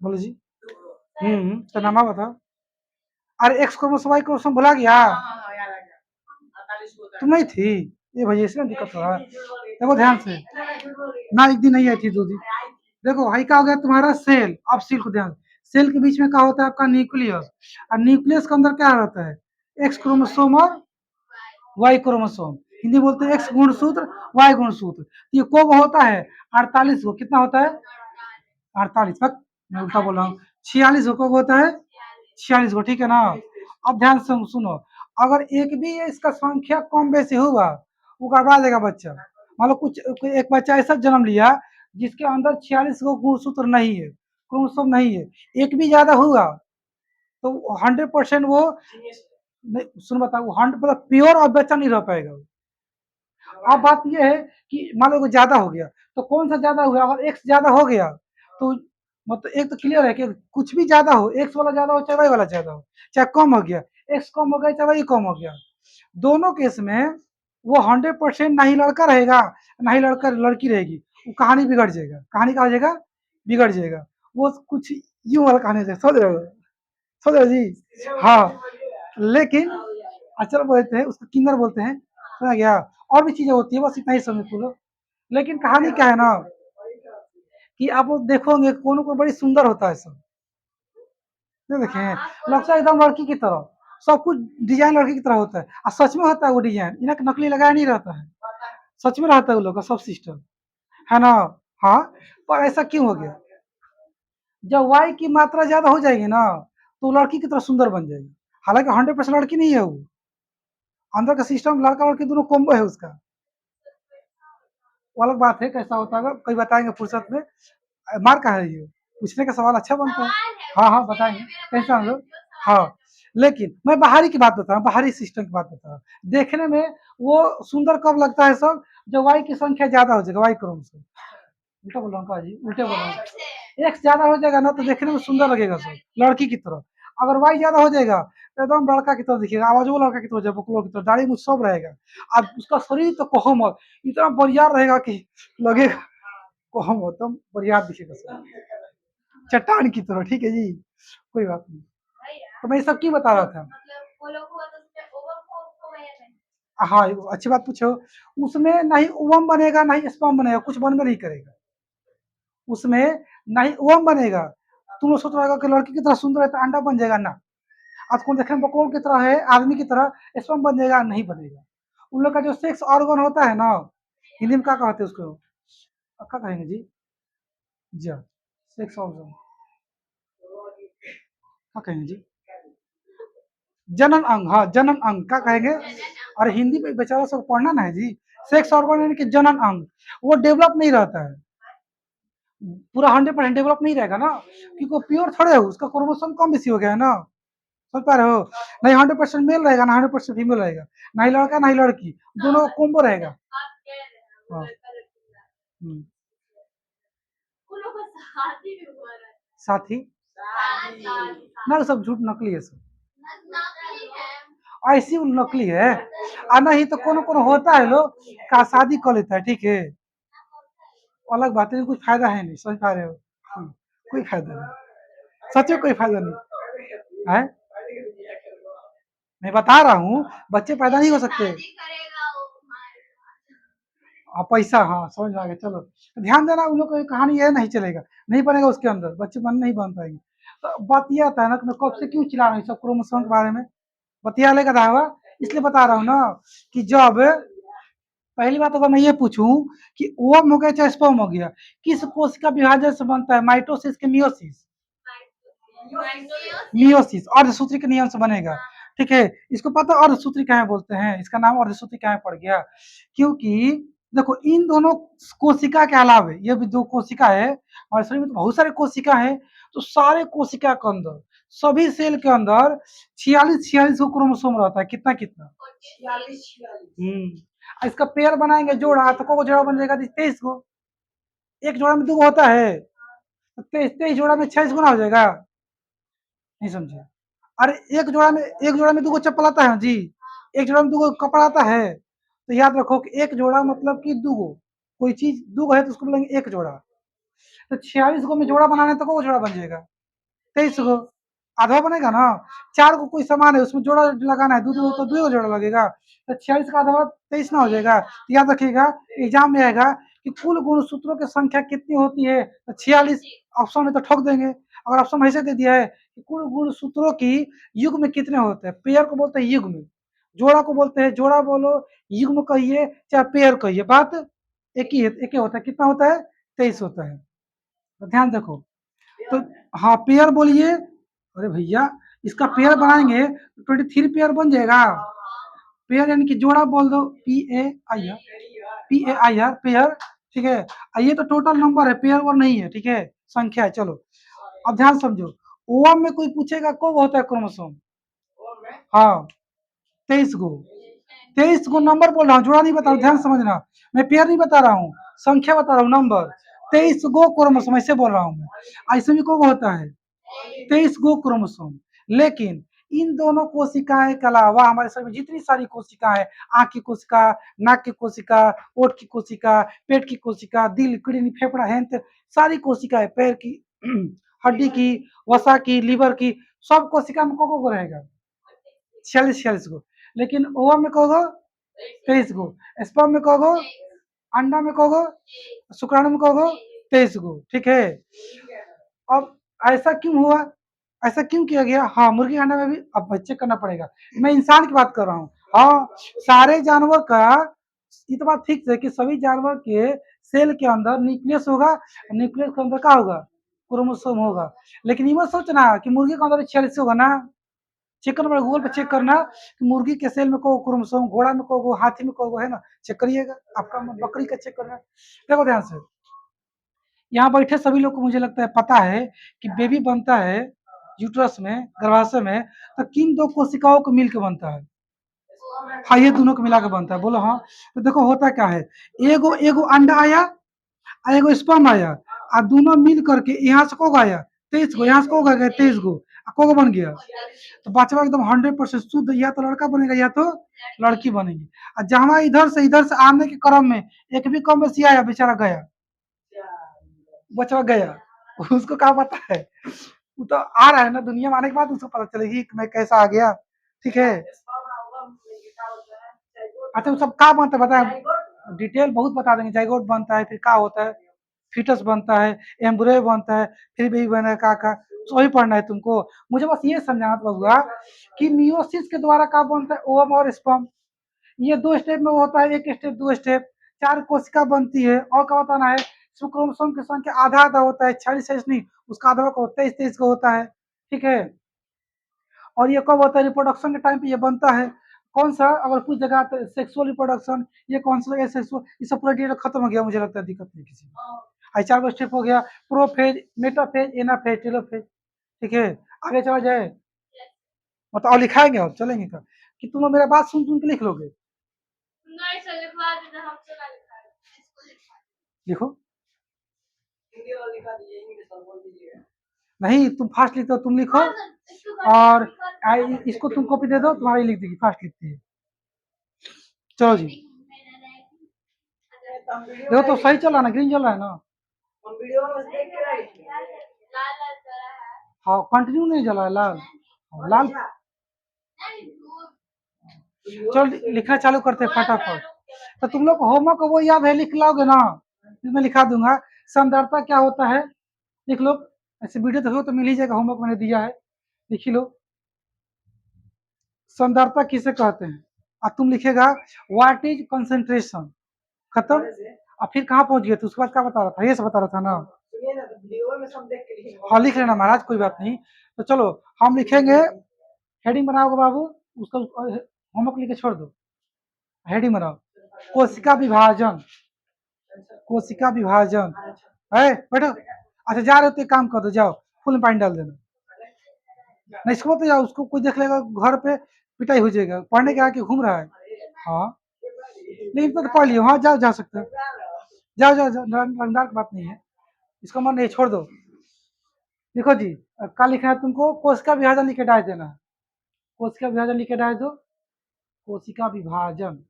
बोलो जी। तो नामा बताओ। अरे एक्स क्रोमोसोम वाई क्रोमोसोम भुला गया, तुम नहीं थी ये भाई, इसमें दिक्कत हो रहा है। देखो ध्यान से ना, एक दिन नहीं आई थी, 2 दिन। देखो हाई का हो गया तुम्हारा सेल, अब सेल को ध्यान, सेल के बीच में क्या होता है आपका न्यूक्लियस, और न्यूक्लियस के अंदर क्या रहता है? एक्स क्रोमोसोम और वाई क्रोमोसोम, हिंदी बोलते हैं एक्स गुणसूत्र वाई गुणसूत्र। ये कब होता है? 48 को, कितना होता है? 48 तक, मैं उल्टा बोल रहा हूँ, 46 को कब होता है? 46 को, ठीक है ना। अब ध्यान से सुनो, अगर एक भी इसका संख्या कम बेसी हुआ, वो गड़बड़ा देगा बच्चा। मान लो कुछ एक बच्चा ऐसा जन्म लिया जिसके अंदर 46 गो गुणसूत्र नहीं है, क्रोमोसोम नहीं है, एक भी ज्यादा हुआ तो 100% वो नहीं, सुन बताओ, 100 प्योर और बच्चा नहीं रह पाएगा। अब बात यह है कि मान लो ज्यादा हो गया, तो कौन सा ज्यादा हुआ? अगर एक्स ज्यादा हो गया तो मतलब एक तो क्लियर है कि कुछ भी ज्यादा हो, एक्स वाला ज्यादा हो चाहे वाई वाला ज्यादा हो, चाहे कम हो गया, एक्स कम हो गया चाहे वाई कम हो गया, दोनों केस में वो 100% ना ही लड़का रहेगा ना ही लड़का लड़की रहेगी, वो कहानी बिगड़ जाएगा, कहानी का हो जाएगा, बिगड़ जाएगा। वो कुछ यूं वाला कहानी है, समझ रहे हो, समझ रहे हो जी, हाँ। लेकिन अचल बोलते हैं उसको, किन्नर बोलते हैं, समझ गया। और भी चीजें होती है, बस इतना ही समझ लो। लेकिन कहानी क्या है ना, कि आप लोग देखोगे कोनो को बड़ी सुंदर होता है सब, ये देखें लगता है एकदम लड़की की तरह, सब कुछ डिजाइन लड़की की तरह होता है, और सच में होता है वो डिजाइन, इन्हें नकली लगाया नहीं रहता है, सच में रहता है वो लोग का सब सिस्टम, है ना। हाँ, पर ऐसा क्यों हो गया, जब वाई की मात्रा ज्यादा हो जाएगी ना तो लड़की की तरह सुंदर बन जाएगी, हालांकि 100% लड़की नहीं है वो, अंदर का सिस्टम लड़का लड़की दोनों कॉम्बो है उसका, वो अलग बात है कैसा होता है, कभी बताएंगे फुर्सत में। मार का है ये, पूछने का सवाल अच्छा बनता है। हाँ हाँ बताएंगे, कैसा हम लोग। हाँ, लेकिन मैं बाहरी की बात बता रहा हूँ, बाहरी सिस्टम की बात बता रहा हूँ, देखने में वो सुंदर कब लगता है सब, जब वाई की संख्या ज्यादा हो जाएगा, वाई क्रम से, उल्टा बोल रहा हूँ काजी, उल्टे बोल रहा हूँ, एक्स ज्यादा हो जाएगा ना तो देखने में सुंदर लगेगा सब लड़की की तरह, अगर वाई ज्यादा हो जाएगा तो एकदम लड़का की तरह दिखेगा, आवाज वो लड़का की तरह जाएगा, बकलोल की तरह, दाढ़ी मुछ सब रहेगा, अब उसका शरीर तो कोहमर इतना बरियार रहेगा कि लगेगा कोहमर, एकदम बरियार दिखेगा सब, चट्टान की तरह, ठीक है जी, कोई बात नहीं। तो मैं ये सब क्यों बता रहा था, हाँ अच्छी बात पूछो, उसमें ना ही ओवम बनेगा ना ही स्पर्म बनेगा, कुछ बनकर नहीं करेगा उसमें, ना ही ओवम बनेगा, तुम लोग सोच रहे हो कि लड़की की तरह सुंदर है तो अंडा बन जाएगा ना, आज कौन देखने में बकलोल की तरह है, आदमी की तरह स्पर्म बन जाएगा, नहीं बनेगा। उन लोग का जो सेक्स ऑर्गन होता है ना, हिंदी में क्या कहते हैं उसको, क्या कहेंगे जी, जी सेक्स ऑर्गन क्या कहेंगे जी, जनन अंग, हाँ जनन अंग क्या कहेंगे, और हिंदी में बेचारा सब पढ़ना ना है जी, सेक्स ऑर्गन यानी कि जनन अंग, वो डेवलप नहीं रहता है, पूरा 100% डेवलप नहीं रहेगा ना, क्योंकि वो प्योर थोड़े है, उसका क्रोमोसोम कम बेसी हो गया है ना, समझ पा रहे हो, नहीं 100% मेल रहेगा ना 100% फीमेल रहेगा, ना ही लड़का ना ही लड़की, दोनों का कॉम्बो रहेगा। हाँ, हम्म, साथी ना, सब झूठ नकली है सब, ऐसी नकली है, और नहीं तो कोनो कोनो होता है लोग का शादी कर लेता है, ठीक है, अलग बात है, कुछ फायदा है नहीं, समझ पा रहे हो, कोई फायदा नहीं, सच में कोई फायदा नहीं है, मैं बता रहा हूँ बच्चे पैदा नहीं हो सकते, पैसा, हाँ समझ में आ गया, चलो ध्यान देना, उन लोग को कहानी ये नहीं चलेगा, नहीं बनेगा उसके अंदर, बच्चे बन नहीं बन पाएंगे। तो बात ये आता है ना कि मैं कब से क्यों चिल्ला रहा हूँ सब क्रोमोसोम के बारे में, बतिया लेगा दावा, इसलिए बता रहा हूँ ना, कि जब पहली बात अगर मैं ये पूछूं कि ओवम हो गया चाहे स्पर्म हो गया, किस कोशिका विभाजन से बनता है, माइटोसिस के मियोसिस, मियोसिस अर्धसूत्री के नियम से बनेगा, ठीक है, इसको पता अर्धसूत्री क्या बोलते हैं, इसका नाम अर्धसूत्री क्या पड़ गया, क्योंकि देखो इन दोनों कोशिका के अलावे ये भी दो कोशिका है, हमारे शरीर में तो बहुत सारे कोशिका है, तो सारे कोशिका के अंदर सभी सेल के अंदर 46 को क्रोमोसोम रहता है, कितना कितना, इसका पेयर बनाएंगे जोड़ा तो को जोड़ा बन जाएगा 23 को, एक जोड़ा में दो होता है, तो 23 जोड़ा में 26 गुना हो जाएगा, नहीं समझे, अरे एक जोड़ा में दो चप्पल आता है जी, एक जोड़ा में दो कपड़ा आता है, तो याद रखो कि एक जोड़ा मतलब कि दो, कोई चीज दो है तो उसको बोलेंगे एक जोड़ा, तो 46 को में जोड़ा बनाने तो को जोड़ा बन जाएगा, 23 को आधा बनेगा ना, चार को कोई सामान है उसमें जोड़ा लगाना है, दो तो दो जोड़ा लगेगा, तो 46 का आधा 23 ना हो जाएगा, तो याद रखिएगा एग्जाम में आएगा कि कुल गुणसूत्रों की संख्या कितनी होती है, तो 46, ऑप्शन में तो ठोक देंगे, अगर ऑप्शन ऐसे दे दिया है कि कुल गुणसूत्रों की युग्म कितने होते हैं, पेयर को बोलते हैं युग्म, जोड़ा को बोलते हैं जोड़ा बोलो, युग्म कहिए चाहे पेयर कहिए, बात एक ही है, एक ही होता है, कितना होता है 23 होता है, तो ध्यान देखो, तो हाँ पेयर बोलिए, अरे भैया इसका पेयर बनाएंगे तो 23 पेयर बन जाएगा, पेयर यानी कि जोड़ा बोल दो, PAIR पेयर, ठीक है, ये तो टोटल नंबर है, पेयर और नहीं है, ठीक है, संख्या है, चलो अब ध्यान समझो, ओवम में कोई पूछेगा कब होता है क्रोमोसोम, हाँ 23 गो, 23 गो नंबर बोल रहा हूँ, जोड़ा नहीं बता रहा हूँ, ध्यान समझना, मैं पेयर नहीं बता रहा हूँ, संख्या बता रहा हूँ, नंबर, 23 गो क्रोमोसोम, ऐसे बोल रहा हूँ मैं। ऐसे भी को होता है 23 गो क्रोमोसोम। लेकिन इन दोनों कोशिकाएं के अलावा हमारे शरीर में जितनी सारी कोशिकाएं हैं, आंख की कोशिका, नाक की कोशिका, ओठ की कोशिका, पेट की कोशिका, दिल, किडनी, फेफड़ा, हेंथ, सारी कोशिकाएं, पैर की हड्डी की, वसा की, लीवर की, सब कोशिका में को रहेगा 46 गो। लेकिन ओवम में कहोगो 23 गो, स्पर्म में कहोगो, अंडा में कहोगो, शुक्राणु में कहोगो 23 गो। ठीक है। अब ऐसा क्यों हुआ, ऐसा क्यों किया गया? हाँ, मुर्गी अंडा में भी अब चेक करना पड़ेगा। मैं इंसान की बात कर रहा हूँ। हाँ, सारे जानवर का ये तो बात फिक्स है कि सभी जानवर के सेल के अंदर न्यूक्लियस होगा, न्यूक्लियस के अंदर क्या होगा, क्रोमोसोम होगा। लेकिन ये मत सोचना कि मुर्गी के अंदर 46 होगा ना। चेक करना पड़ेगा, गूगल पे चेक करना कि मुर्गी के सेल में को क्रोमोसोम, घोड़ा में को, हाथी में को, है ना, चेक करिएगा। आपका बकरी का चेक करना। देखो ध्यान से, यहाँ बैठे सभी लोग को मुझे लगता है पता है कि बेबी बनता है यूट्रस में, गर्भाशय में, तो किन दो कोशिकाओं को मिलकर बनता है? हाँ, ये दोनों को मिला के बनता है। बोलो हाँ। तो देखो होता क्या है, एगो एगो अंडा आया, एगो स्पर्म आया, और दोनों मिल करके यहाँ से को आया 23 गो, यहाँ से को गया 23 गो, को बन गया। तो बच्चा एकदम 100% शुद्ध, या तो लड़का बनेगा या तो लड़की बनेगी। और जहां इधर से आने के क्रम में एक भी कम बेसी आया, बेचारा गया, बचवा गया। उसको क्या पता है, वो तो आ रहा है ना, दुनिया में आने के बाद उसको पता चलेगी कि मैं कैसा आ गया। ठीक है। अच्छा, वो सब क्या बनता है बताए, डिटेल बहुत बता देंगे। जाइगोट बनता है, फिर क्या होता है, फीटस बनता है, एम्ब्रियो बनता है, फिर बेबी बना है, का तो वही पढ़ना है तुमको। मुझे बस ये समझाना था बबुआ कि मियोसिस के द्वारा क्या बनता है, ओवम और स्पर्म। ये 2 स्टेप में होता है, 1 स्टेप 2 स्टेप, 4 कोशिका बनती है। और क्या बताना है, इसमें क्रोमोसोम की संख्या आधा आधा होता है, 46 नहीं, उसका आधा को 23 को होता है। ठीक है। और ये कब होता है, रिप्रोडक्शन के टाइम पे ये बनता है। कौन सा, अगर पूछ देगा तो सेक्सुअल रिप्रोडक्शन, ये कौन सा लगा सेक्सुअल, ये सब पूरा डिटेल खत्म हो गया। मुझे लगता है दिक्कत नहीं किसी में। 4 स्टेप हो गया, प्रोफेज, मेटाफेज, एनाफेज, टेलोफेज। ठीक है। आगे चला जाए, मतलब और लिखाएंगे और चलेंगे क्या कि तुम लोग मेरा बात सुन सुन के लिख लोगे? नहीं सर, लिखवा देना, हमसे ना लिखो। नहीं, तुम फास्ट लिखते हो, तुम लिखो। और इसको तुम कॉपी दे दो, तुम्हारी लिख देगी, फास्ट लिखती है। चलो जी, देखो तो सही चल रहा है ना, ग्रीन चल रहा है ना। हाँ, कंटिन्यू नहीं चला है लाल, लाल। चलो लिखना चालू करते हैं फटाफट। तो तुम लोग होमवर्क वो याद है, लिख लोगे ना? मैं लिखा दूंगा। संदर्भता क्या होता है, लिख लो। ऐसे वीडियो देखो तो मिल ही जाएगा, होमवर्क मैंने दिया है, लिख ही लो। संदर्भता किसे कहते हैं? और तुम लिखेगा व्हाट इज कंसंट्रेशन, खत्म। और फिर कहाँ पहुंच गए, तो उसके बाद क्या बता रहा था, ये सब बता रहा था ना। हाँ, लिख लेना महाराज, कोई बात नहीं। तो चलो हम लिखेंगे, हेडिंग बनाओगे बाबू, उसका होमवर्क लिख के छोड़ दो, हेडिंग बनाओ, कोशिका विभाजन, कोशिका विभाजन है। बैठो। अच्छा, जा रहे हो तो एक काम कर दो, जाओ फुल में पानी डाल देना। नहीं, इसको तो जाओ, उसको कोई देख लेगा घर पे, पिटाई हो जाएगा, पढ़ने के आके घूम रहा है। हाँ, नहीं तो पढ़ लियो, हाँ जाओ, जा सकते हो, जाओ जाओ जाओ, रंगदार की बात नहीं है, इसका मन नहीं, छोड़ दो। देखो जी, क्या लिखना है तुमको, कोशिका विभाजन लिख के डाल देना है, कोशिका विभाजन लिख के डाल दो, कोशिका विभाजन।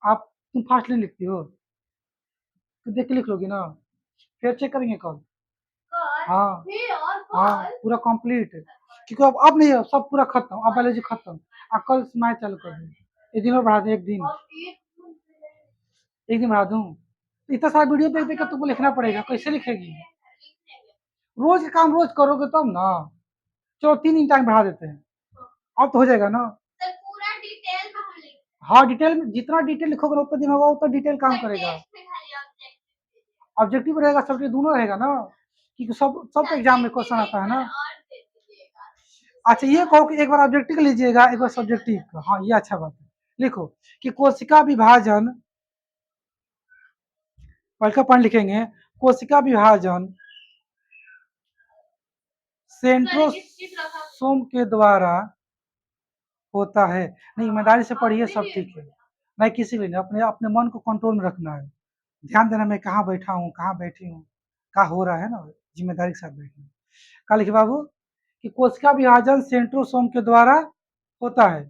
आप तुम फास्ट नहीं लिखती हो, तो देख के लिख लोगी ना, फिर चेक करेंगे कल। हाँ हाँ, पूरा कंप्लीट, क्योंकि अब नहीं है, सब पूरा खत्म, अब बायोलॉजी खत्म। अब कल से मैथ चालू कर दें, एक दिन और बढ़ा दें, एक दिन बढ़ा दूँ। इतना सारा वीडियो देख देख कर तुमको लिखना पड़ेगा, कैसे लिखेगी? रोज का काम रोज करोगे तब ना। चलो 3 दिन टाइम बढ़ा देते हैं, अब तो हो जाएगा ना। हाँ, डिटेल में जितना डिटेल लिखोगे उतना दिन होगा, उतना डिटेल काम करेगा। ऑब्जेक्टिव रहेगा, सब्जेक्ट दोनों रहेगा ना, क्योंकि सब एग्जाम में क्वेश्चन आता है ना। अच्छा, ये कहो कि एक बार ऑब्जेक्टिव लीजिएगा, एक बार सब्जेक्टिव का। हाँ, ये अच्छा बात है। लिखो कि कोशिका विभाजन, पढ़कर पढ़ लिखेंगे, कोशिका विभाजन सेंट्रोसोम के द्वारा होता है। नहीं, ईमानदारी से पढ़िए, सब ठीक है। नहीं किसी भी नहीं, अपने अपने मन को कंट्रोल में रखना है। ध्यान देना मैं कहाँ बैठा हूँ, कहाँ बैठी हूँ, क्या हो रहा है ना, जिम्मेदारी के साथ बैठना। क्या लिखे बाबू कि कोशिका विभाजन सेंट्रोसोम के द्वारा होता है।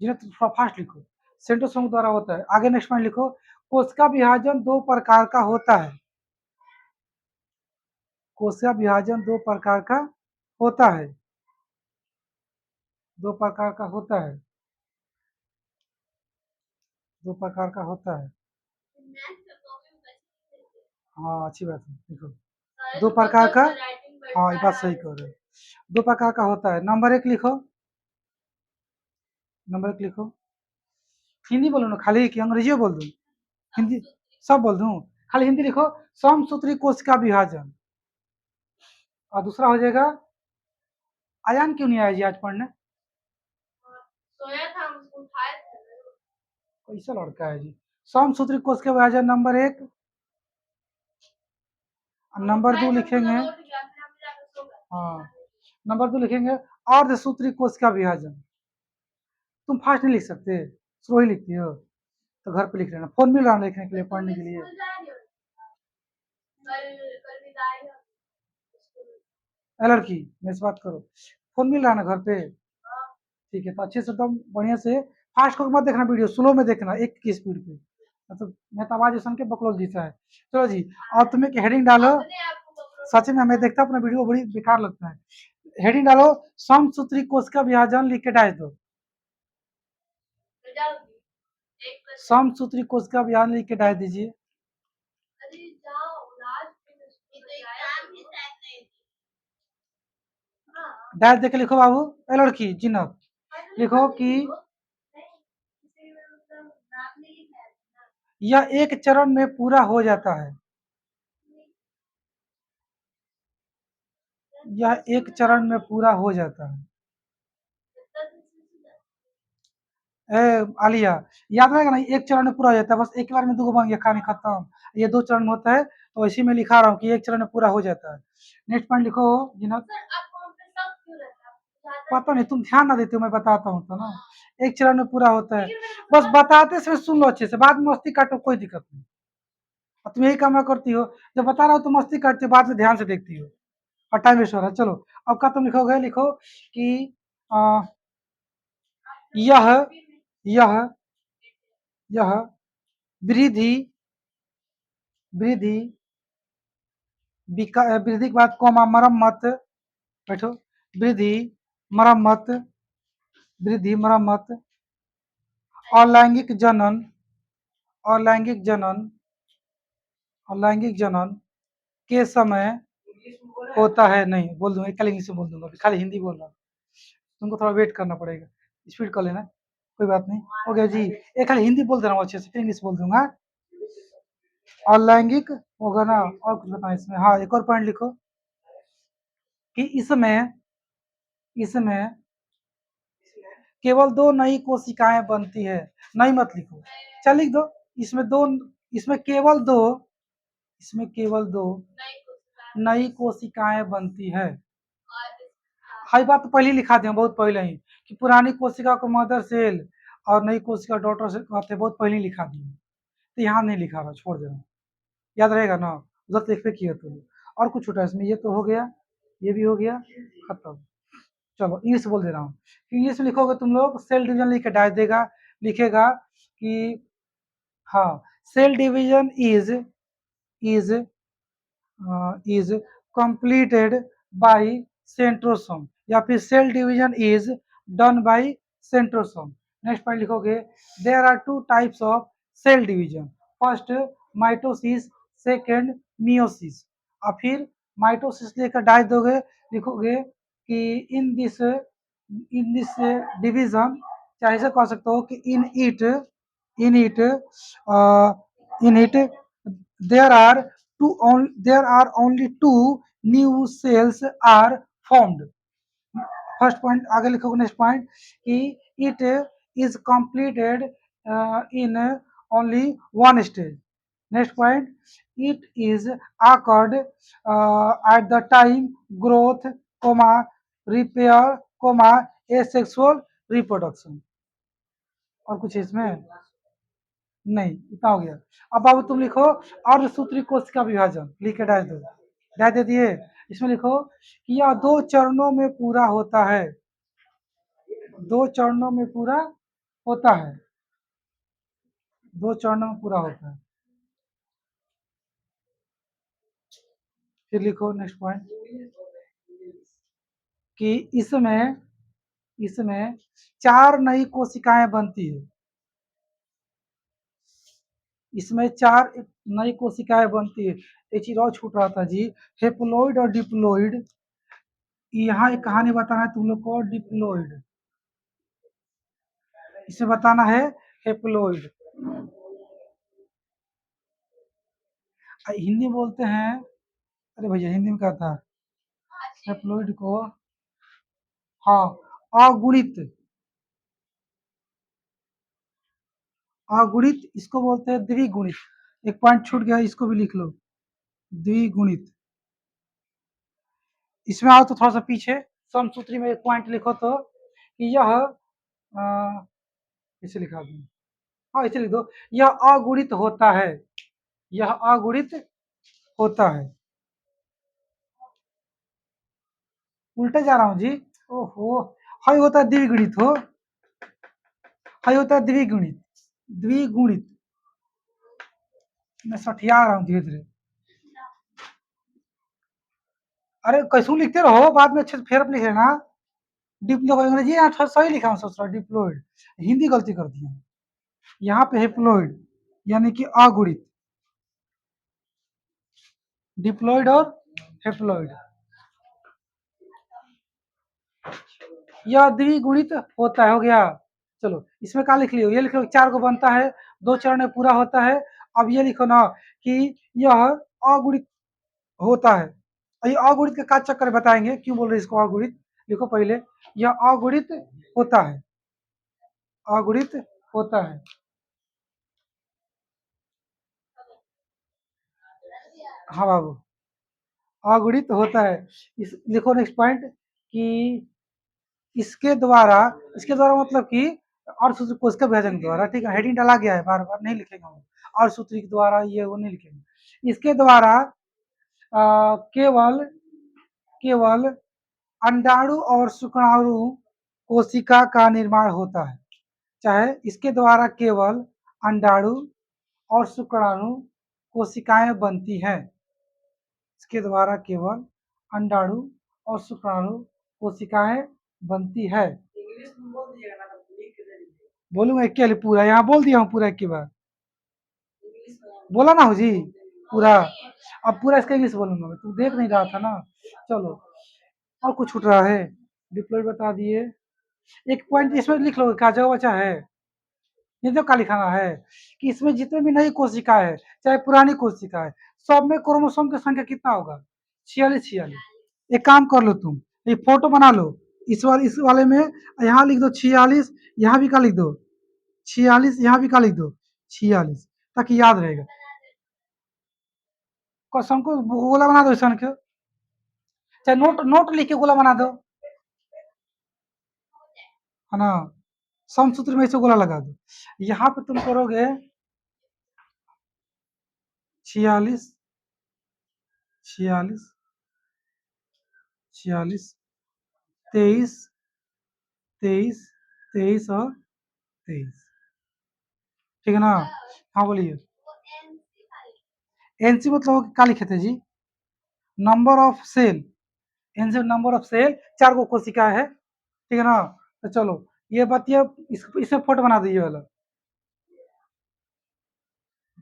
जिन्हें थोड़ा फास्ट लिखो, सेंट्रोसोम के द्वारा होता है। आगे नेक्स्ट पॉइंट लिखो, कोशिका विभाजन दो प्रकार का होता है। कोशिका विभाजन दो प्रकार का होता है, दो प्रकार का होता है, दो प्रकार का होता है। हाँ अच्छी बात है, लिखो दो प्रकार का। हाँ ये बात सही कह रहे हो, दो प्रकार का होता है। नंबर एक लिखो, नंबर एक लिखो। हिंदी बोलो ना खाली कि अंग्रेजी बोल दूं? हिंदी सब बोल दूं? खाली हिंदी लिखो, समसूत्री कोशिका विभाजन। और दूसरा हो जाएगा, अयान क्यों नहीं आया जी आज पढ़ने? सोया था, हम उसको उठाए थे। कैसा लड़का है जी। समसूत्री कोशिका विभाजन नंबर एक। नंबर दो लिखेंगे, हाँ नंबर दो लिखेंगे अर्धसूत्री कोशिका विभाजन। तुम फास्ट नहीं लिख सकते, स्लो ही लिखती हो, तो घर पे लिख लेना, फोन मिल रहा लिखने के लिए, पढ़ने के लिए। लड़की मेरे से बात करो, फोन मिल रहा ना घर पे? ठीक है, तो अच्छे से एकदम बढ़िया से फास्ट होकर मत देखना वीडियो, स्लो में देखना, एक की स्पीड पे, मतलब मैं तो आवाज सुन के बकलोल जीता है। चलो जी, और तुम्हें हेडिंग डालो। सच में मैं देखता अपना वीडियो बड़ी बेकार लगता है। हेडिंग डालो, समसूत्री कोशिका विभाजन लिख के डाल दो। समसूत्री कोशिका विभाजन लिख के डाल दीजिए। डाल देके लिखो बाबू, ए लड़की जिन्नत लिखो कि यह एक चरण में पूरा हो जाता है, यह एक चरण में पूरा हो जाता है। ए आलिया, याद रहेगा ना, एक चरण में पूरा हो जाता है, बस एक बार में दो बन गया, कहानी खत्म। ये दो चरण में होता है, तो इसी में लिखा रहा हूँ कि एक चरण में पूरा हो जाता है। नेक्स्ट पॉइंट लिखो जिन्नत। पता नहीं, तुम ध्यान ना देते हो, मैं बताता हूँ तो ना, एक चरण में पूरा होता है, बस बताते समय सुन लो अच्छे से, बाद में मस्ती काटो कोई दिक्कत नहीं। और तुम यही काम करती हो, जब बता रहा हो तो मस्ती काटती हो, बाद में ध्यान से देखती हो और टाइम वेस्ट हो रहा है। चलो अब का तुम लिखोगे, लिखो कि आ, यह यह यह वृद्धि वृद्धि वृद्धि के बाद कोमा मरम्मत, बैठो, वृद्धि मरम्मत, वृद्धि मरम्मत अलैंगिक जनन, अलैंगिक जनन, अलैंगिक जनन के समय होता है। नहीं बोल दूंगा, कल इंग्लिश में बोल दूंगा, खाली हिंदी बोल रहा हूँ, तुमको थोड़ा वेट करना पड़ेगा, स्पीड कर लेना, कोई बात नहीं। हो गया जी, एक खाली हिंदी बोल दे रहा हूँ अच्छे से, फिर इंग्लिश बोल दूंगा। अलैंगिक होगा ना, और कुछ बताना इसमें? हाँ एक और पॉइंट लिखो कि इसमें केवल दो नई कोशिकाएं बनती है। नई मत लिखो, चल लिख दो, इसमें दो, इसमें केवल दो, इसमें केवल दो नई कोशिकाएं बनती है। हाई बात तो पहले ही लिखा दिया बहुत पहले ही, कि पुरानी कोशिका को मदर सेल और नई कोशिका डॉटर सेल कहते हैं, बहुत पहले ही लिखा दिए, तो यहाँ नहीं लिखा रहा, छोड़ दे रहा हूँ, याद रहेगा ना, उधर तो लिख किया तुम। और कुछ छूटा इसमें? ये तो हो गया, ये भी हो गया, खत्म। चलो इंग्लिश बोल दे रहा हूँ, इंग्लिश में लिखोगे तुम लोग, सेल डिवीजन लिख के डाल देगा, लिखेगा कि हाँ, cell division is is completed by centrosome, या फिर cell division is done by centrosome। Next point लिखोगे, there are two types of cell division, first mitosis, second meiosis. और फिर माइटोसिस लेकर डाल दोगे, लिखोगे कि इन दिस डिवीजन, चाहे ऐसे कह सकते हो कि in it there are there are only two new cells are formed। First point आगे लिखोगे, नेक्स्ट पॉइंट कि it is completed in only one stage. Next point, it is occurred at the time growth, comma repair, comma asexual reproduction। और कुछ इसमें नहीं, इतना हो गया। अब बाबू तुम लिखो अर्धसूत्री कोशिका विभाजन, लिख के डाल दो। डाल दे दिए। इसमें लिखो कि यह दो चरणों में पूरा होता है, दो चरणों में पूरा होता है, दो चरणों में पूरा होता है। फिर लिखो नेक्स्ट पॉइंट कि इसमें चार नई कोशिकाएं बनती है, इसमें चार नई कोशिकाएं बनती है। एक चीज और छूट रहा था जी, हेप्लोइड और डिप्लोइड। यहाँ एक कहानी बताना है तुम लोग को, डिप्लोइड इसे बताना है, हेप्लोइड हिंदी बोलते हैं। अरे भैया हिंदी में क्या था हेप्लोइड को? हाँ, अगुणित, अगुणित इसको बोलते हैं द्विगुणित। एक पॉइंट छूट गया, इसको भी लिख लो, द्विगुणित। इसमें आओ तो थोड़ा सा पीछे, समसूत्री में एक पॉइंट लिखो तो कि यह इसे लिखा दूं, हाँ इसे लिख दो, यह अगुणित होता है, यह अगुणित होता है। उल्टे जा रहा हूँ जी, ओहो। हाई होता है द्विगुणित हो, हाई होता है द्विगुणित, द्विगुणित। मैं सठिया रहा हूँ धीरे धीरे। अरे कैसू लिखते रहो, बाद में अच्छे से फेर लिख लेना। डिप्लो अंग्रेजी यहाँ थोड़ा सही लिखा हूँ, सोच रहा डिप्लोइड, हिंदी गलती कर दी हूँ। यहाँ पे हेप्लोइड यानी कि अगुणित, डिप्लोइड और हेप्लोइड, यह द्विगुणित होता है। हो गया। चलो इसमें क्या लिख लियो, ये लिख लो चार को बनता है, दो चरण में पूरा होता है। अब ये लिखो ना कि यह अगुणित होता है। ये अगुणित के का चक्कर बताएंगे, क्यों बोल रहे इसको अगुणित। लिखो पहले, यह अगुणित होता है, अगुणित होता है। हाँ बाबू, अगुणित होता है। इस लिखो नेक्स्ट पॉइंट कि इसके द्वारा, इसके द्वारा मतलब कि और सूत्र कोशिका विभाजन द्वारा, ठीक है, हेडिंग डाला गया है, बार बार नहीं लिखेंगे हम, और सूत्र के द्वारा ये वो नहीं लिखेंगे। इसके द्वारा केवल केवल अंडाणु और शुक्राणु कोशिका का निर्माण होता है। चाहे इसके द्वारा केवल अंडाणु और शुक्राणु कोशिकाएं बनती हैं, इसके द्वारा केवल अंडाणु और शुक्राणु कोशिकाएं बनती है। बोलूंगा एक के लिए पूरा, यहाँ बोल दिया हूँ पूरा एक के बाद, बोला ना हो जी पूरा। अब पूरा इसका इंग्लिश बोलूंगा मैं, तू देख नहीं रहा था ना। चलो और कुछ छूट रहा है, डिप्लॉय बता दिए। एक पॉइंट इसमें लिख लो, क्या जगह बचा है, ये जो का लिखाना है कि इसमें जितने भी नई कोशिका है चाहे पुरानी कोशिका है, सब में क्रोमोसोम की संख्या कितना होगा, 46। एक काम कर लो तुम, ये फोटो बना लो, इस वाले में यहाँ लिख दो 46, यहाँ भी का लिख दो 46, यहाँ भी का लिख दो 46, ताकि याद रहेगा। क्वेश्चन को गोला बना दो, क्वेश्चन को चाहे नोट नोट लिख के गोला बना दो, है ना, समसूत्र में इसे गोला लगा दो। यहाँ पे तुम करोगे 46, 46, 46, 23, 23, 23 और 23, ठीक है ना। हाँ बोलिए। एनसी मतलब क्या लिखे थे जी, नंबर ऑफ सेल, एनसी नंबर ऑफ सेल, चार को कोशिका है, ठीक है ना। तो चलो ये बताइए, इसमें फोटो बना दो, ये वाला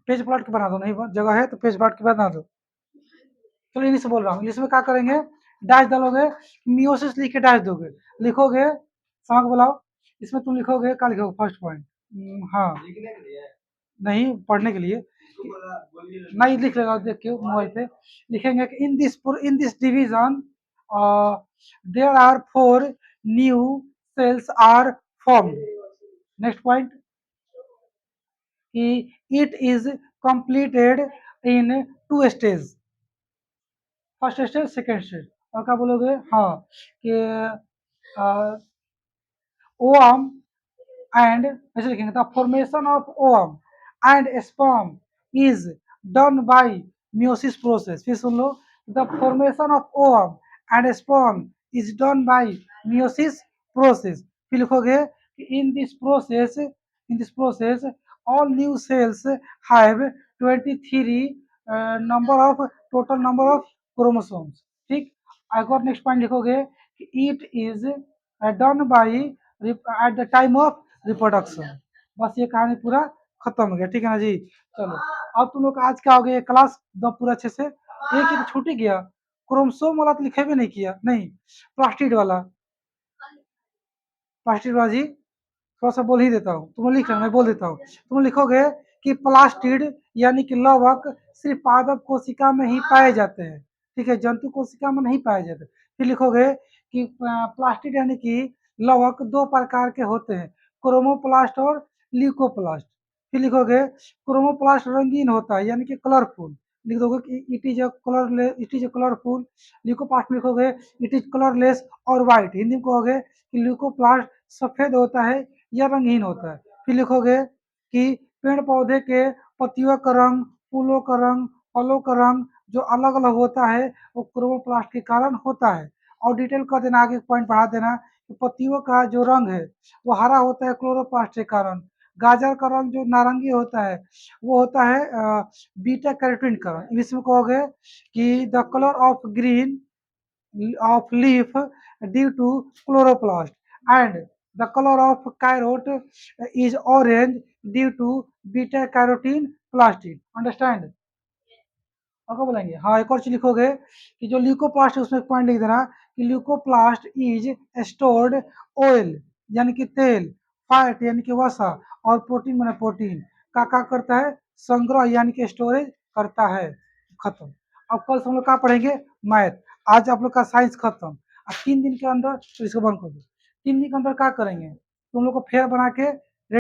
पेज प्लॉट के बना दो, नहीं जगह है तो पेज प्लॉट के बना दो। चलो इंग्लिश बोल रहा हूँ, इंग्लिश में क्या करेंगे, डैश डालोगे, मियोसिस लिख के डैश दोगे, लिखोगे समझ बुलाओ। इसमें तुम लिखोगे, क्या लिखोगे फर्स्ट पॉइंट, हाँ नहीं पढ़ने के लिए, नहीं लिख लेना, देख के मोबाइल पे लिखेंगे कि in this division there are 4 new cells are formed. Next point कि it is completed in 2 stage, first stage second stage. और क्या बोलोगे, हाँ कि ओम एंड, ऐसे लिखेंगे the formation of ovum and sperm is done by meiosis process. फिर सुन लो, the formation of ovum and sperm is done by meiosis process. फिर लिखोगे कि in this process all new cells have 23 number of total number of chromosomes. ठीक, एक और next point लिखोगे कि it is done by at the time of reproduction. बस ये कहानी पूरा खत्म हो गया, ठीक है ना जी। चलो, अब तुम लोग आज क्या हो गया, क्लास दो पूरा अच्छे से। एक ही तो छूट ही गया, क्रोमोसोम वाला तो लिखे भी नहीं किया, नहीं प्लास्टिड वाला, प्लास्टिड वाला जी थोड़ा सा बोल ही देता हूँ, तुम लिख लेना, मैं बोल देता हूँ। तुम लिखोगे कि प्लास्टिड यानी कि लवक सिर्फ पादप कोशिका में ही पाए जाते हैं, ठीक है, जंतु कोशिका में नहीं पाए जाते। फिर लिखोगे कि प्लास्टिड यानी कि लवक दो प्रकार के होते हैं, क्रोमोप्लास्ट और ल्यूकोप्लास्ट। फिर लिखोगे क्रोमोप्लास्ट रंगीन होता है यानी कि कलरफुल, लिख दोगे कि it is a colourful. Leucoplast में लिखोगे इट इज कलरलेस और व्हाइट। हिंदी में कहोगे कि ल्यूकोप्लास्ट सफेद होता है या रंगहीन होता है। फिर लिखोगे कि पेड़ पौधे के पत्तियों का रंग, फूलों का रंग, फलों का रंग जो अलग अलग होता है वो क्रोमोप्लास्ट के कारण होता है। और डिटेल कर देना, आगे पॉइंट बढ़ा देना कि पत्तियों का जो रंग है वो हरा होता है क्लोरोप्लास्ट के कारण। गाजर का रंग जो नारंगी होता है वो होता है बीटा कैरोटीन का। इंग्लिश में कहोगे कि the colour of green of leaf due to chloroplast, and the color of carrot is orange due to beta carotene plastic। Understand? और क्या बोलेंगे, हाँ एक और चीज लिखोगे कि जो ल्यूकोप्लास्ट है उसमें एक पॉइंट लिख देना कि ल्यूकोप्लास्ट इज स्टोर्ड ऑयल यानी कि तेल, फैट यानी कि वसा, और प्रोटीन माने प्रोटीन का करता है संग्रह यानी कि स्टोरेज करता है। खत्म। अब कल से हम लोग क्या पढ़ेंगे, मैथ। आज आप लोग का साइंस खत्म। अब 3 दिन के अंदर तो इसको बंद कर दो, 3 दिन के अंदर क्या करेंगे, तुम लोग को फेयर बना के